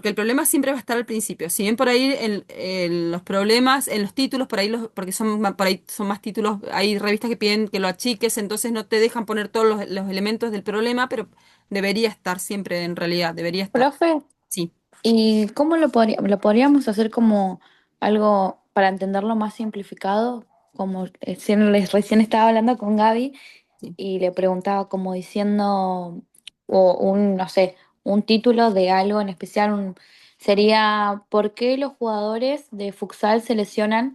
el problema siempre va a estar al principio. Si bien por ahí en los problemas, en los títulos, por ahí porque por ahí son más títulos, hay revistas que piden que lo achiques, entonces no te dejan poner todos los elementos del problema, pero debería estar siempre en realidad, debería estar. Profe, Sí, ¿y cómo lo podríamos hacer como algo para entenderlo más simplificado? Como recién estaba hablando con Gaby sí. y le preguntaba como diciendo, no sé, un título de algo en especial, sería ¿por qué los jugadores de futsal se lesionan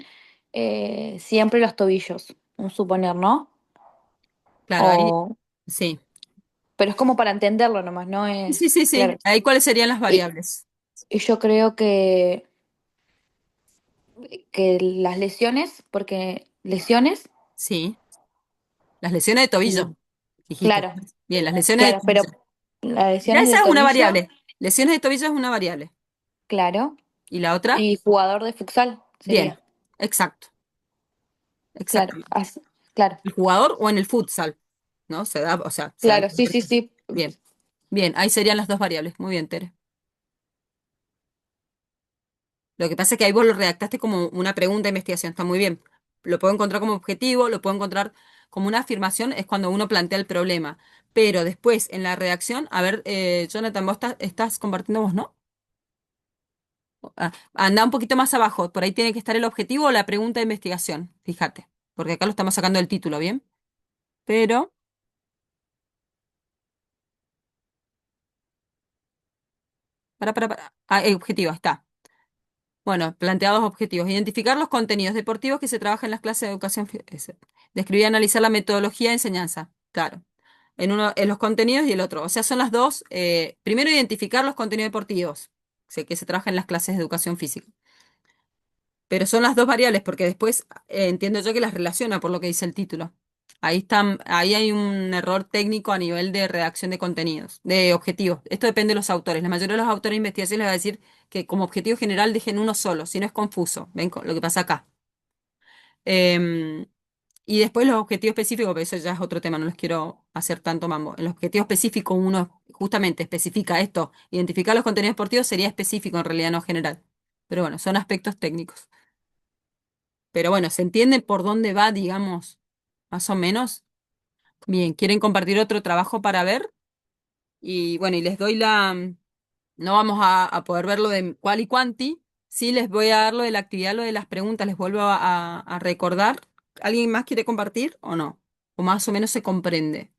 siempre los tobillos? Un suponer, ¿no? Claro, ahí, O, sí. pero es como para entenderlo nomás, no Sí, es, sí, sí. claro. Ahí, ¿cuáles serían las Y, variables? y yo creo que las lesiones, porque lesiones, Sí. Las lesiones de tobillo, mm, dijiste. claro, Bien, las lesiones de claro, pero tobillo. las Ya lesiones esa de es una tobillo, variable. Lesiones de tobillo es una variable. claro, ¿Y la otra? y jugador de futsal Bien, sería, exacto, claro, exactamente. claro, ¿El jugador o en el futsal? ¿No? O sea, se da. claro, sí, sí, sí, Bien, bien, ahí serían las dos variables. Muy bien, Tere. Lo que pasa es que ahí vos lo redactaste como una pregunta de investigación. Está muy bien. Lo puedo encontrar como objetivo, lo puedo encontrar como una afirmación es cuando uno plantea el problema. Pero después, en la redacción, a ver, Jonathan, vos estás compartiendo vos, ¿no? Anda un poquito más abajo, por ahí tiene que estar el objetivo o la pregunta de investigación, fíjate, porque acá lo estamos sacando del título, ¿bien? Pero, para. Objetivo, está. Bueno, planteados objetivos. Identificar los contenidos deportivos que se trabajan en las clases de educación. Describir y analizar la metodología de enseñanza. Claro. En los contenidos y el otro. O sea, son las dos. Primero, identificar los contenidos deportivos, o sea, que se trabajan en las clases de educación física. Pero son las dos variables, porque después entiendo yo que las relaciona por lo que dice el título. Ahí hay un error técnico a nivel de redacción de contenidos, de objetivos. Esto depende de los autores. La mayoría de los autores de investigación les va a decir que como objetivo general dejen uno solo, si no es confuso. ¿Ven lo que pasa acá? Em, y después los objetivos específicos, pero eso ya es otro tema, no les quiero hacer tanto mambo. En los objetivos específicos uno justamente especifica esto. Identificar los contenidos deportivos sería específico en realidad, no general. Pero bueno, son aspectos técnicos. Pero bueno, ¿se entiende por dónde va, digamos, más o menos? Bien, ¿quieren compartir otro trabajo para ver? Y bueno, y les doy no vamos a poder ver lo de cual y cuanti, sí les voy a dar lo de la actividad, lo de las preguntas, les vuelvo a recordar. ¿Alguien más quiere compartir o no? ¿O más o menos se comprende?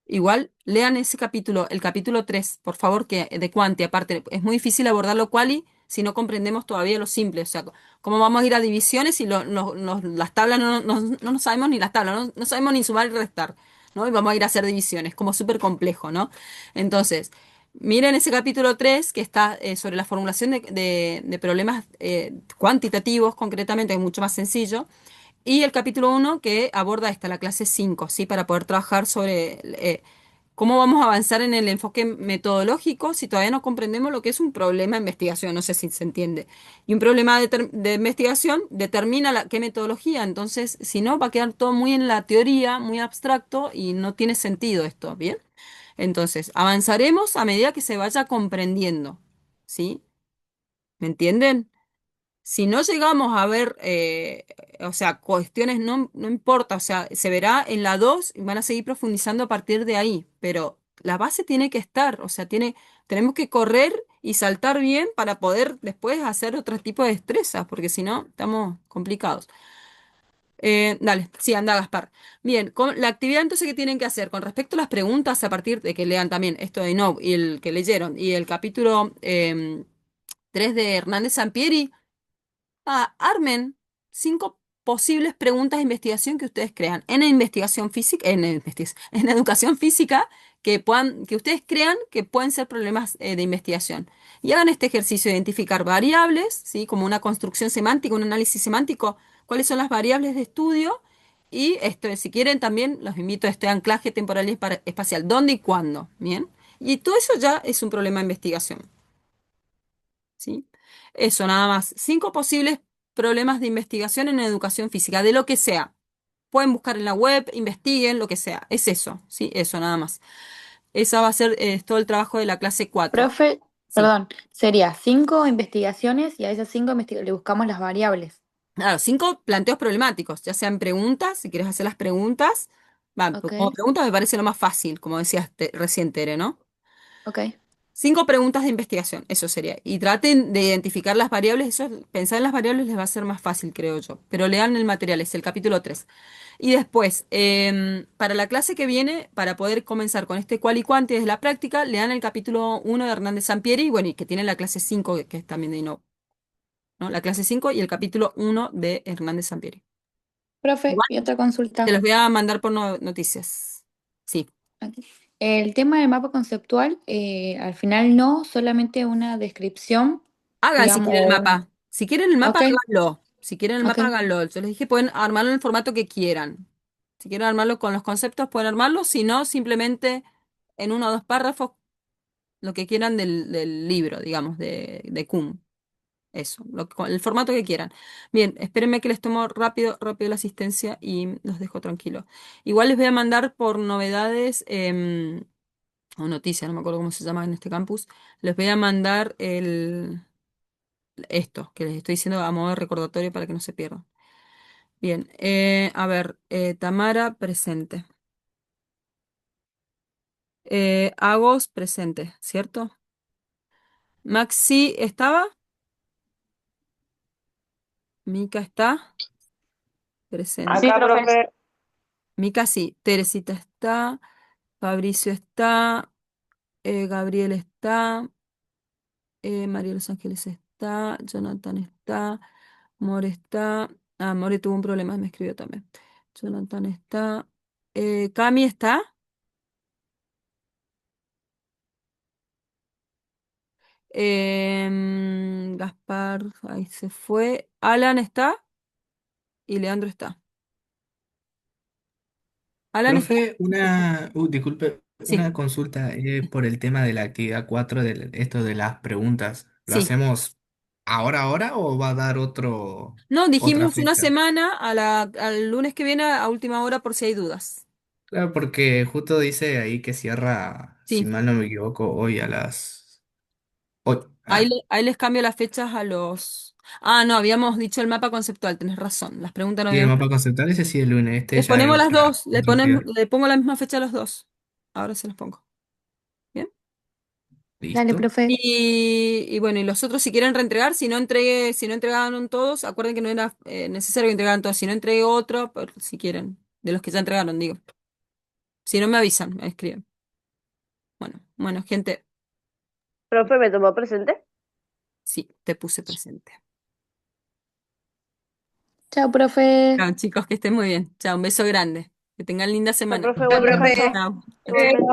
Igual, lean ese capítulo, el capítulo 3 por favor, que de Quanti, aparte, es muy difícil abordarlo quali si no comprendemos todavía lo simple, o sea, cómo vamos a ir a divisiones y las tablas no sabemos ni las tablas, no sabemos ni sumar y restar, ¿no? Y vamos a ir a hacer divisiones, como súper complejo, ¿no? Entonces, miren ese capítulo 3 que está sobre la formulación de problemas cuantitativos, concretamente, es mucho más sencillo. Y el capítulo 1 que aborda la clase 5, ¿sí? Para poder trabajar sobre cómo vamos a avanzar en el enfoque metodológico si todavía no comprendemos lo que es un problema de investigación, no sé si se entiende. Y un problema de investigación determina qué metodología, entonces si no va a quedar todo muy en la teoría, muy abstracto y no tiene sentido esto, ¿bien? Entonces, avanzaremos a medida que se vaya comprendiendo, ¿sí? ¿Me entienden? Si no llegamos a ver, o sea, cuestiones no importa, o sea, se verá en la 2 y van a seguir profundizando a partir de ahí, pero la base tiene que estar, o sea, tenemos que correr y saltar bien para poder después hacer otro tipo de destrezas, porque si no, estamos complicados. Dale, sí, anda, Gaspar. Bien, con la actividad entonces que tienen que hacer con respecto a las preguntas a partir de que lean también esto de No y el que leyeron y el capítulo 3 de Hernández Sampieri. Armen 5 posibles preguntas de investigación que ustedes crean en investigación física, en educación física que ustedes crean que pueden ser problemas de investigación. Y hagan este ejercicio de identificar variables, ¿sí? Como una construcción semántica, un análisis semántico, cuáles son las variables de estudio. Y esto, si quieren, también los invito a este anclaje temporal y espacial, dónde y cuándo, ¿bien? Y todo eso ya es un problema de investigación. ¿Sí? Eso, nada más. 5 posibles problemas de investigación en educación física, de lo que sea. Pueden buscar en la web, investiguen, lo que sea. Es eso, ¿sí? Eso, nada más. Esa va a ser todo el trabajo de la clase 4. Profe, Sí. perdón, sería 5 investigaciones y a esas 5 le buscamos las variables. Claro, 5 planteos problemáticos, ya sean preguntas, si quieres hacer las preguntas. Va, Ok, como pregunta me parece lo más fácil, como decías recién, Tere, ¿no? ok. 5 preguntas de investigación, eso sería. Y traten de identificar las variables, pensar en las variables les va a ser más fácil, creo yo. Pero lean el material, es el capítulo 3. Y después, para la clase que viene, para poder comenzar con este cual y cuanti desde la práctica, lean el capítulo 1 de Hernández Sampieri, y bueno, y que tiene la clase 5 que es también de Inno, ¿no? La clase 5 y el capítulo 1 de Hernández Sampieri. Profe, Igual, y otra te consulta. los voy a mandar por noticias. Sí. Ok. El tema del mapa conceptual, al final no, solamente una descripción, Hagan si quieren el digamos, mapa. Si quieren el mapa, ok, háganlo. Si quieren el ok, mapa, háganlo. Yo les dije, pueden armarlo en el formato que quieran. Si quieren armarlo con los conceptos, pueden armarlo. Si no, simplemente en 1 o 2 párrafos, lo que quieran del libro, digamos, de Kuhn. Eso, con el formato que quieran. Bien, espérenme que les tomo rápido la asistencia y los dejo tranquilos. Igual les voy a mandar por novedades o noticias, no me acuerdo cómo se llama en este campus. Les voy a mandar esto que les estoy diciendo a modo de recordatorio para que no se pierdan. Bien, a ver, Tamara, presente. Agos, presente, ¿cierto? Maxi, ¿estaba? Mica está, presente. Sí, Acá, profe. profe. Mica sí, Teresita está, Fabricio está, Gabriel está, María Los Ángeles está, Jonathan está, More está. Ah, More tuvo un problema, me escribió también. Jonathan está. Cami está. Gaspar, ahí se fue. Alan está y Leandro está. Alan está. Profe, disculpe, Sí, una consulta por el tema de la actividad 4 de esto de las preguntas. ¿Lo sí. hacemos ahora o va a dar No, otra dijimos una fecha? semana al lunes que viene a última hora por si hay dudas. Claro, porque justo dice ahí que cierra, si Sí. mal no me equivoco, hoy a las... Hoy. Ah, Ahí les cambio las fechas a los. Ah, no, habíamos dicho el mapa conceptual, tenés razón. Las preguntas no y el habíamos. mapa conceptual ese sí el lunes, este Les ya es ponemos las dos, otra actividad. le pongo la misma fecha a los dos. Ahora se los pongo. Bien. Dale, ¿Listo? profe. Y bueno, y los otros si quieren reentregar, si no entregaron todos, acuerden que no era necesario que entregaran todos, si no entregué otro, si quieren, de los que ya entregaron, digo. Si no me avisan, me escriben. Bueno, gente, Profe, ¿me tomó presente? sí, te puse presente. Chao, profe. Chao, chicos, que estén muy bien. Chao, un beso grande. Que tengan linda Chao, semana. profe, Chao, buen profe. descanso. Chao. Chao, chao. Igualmente.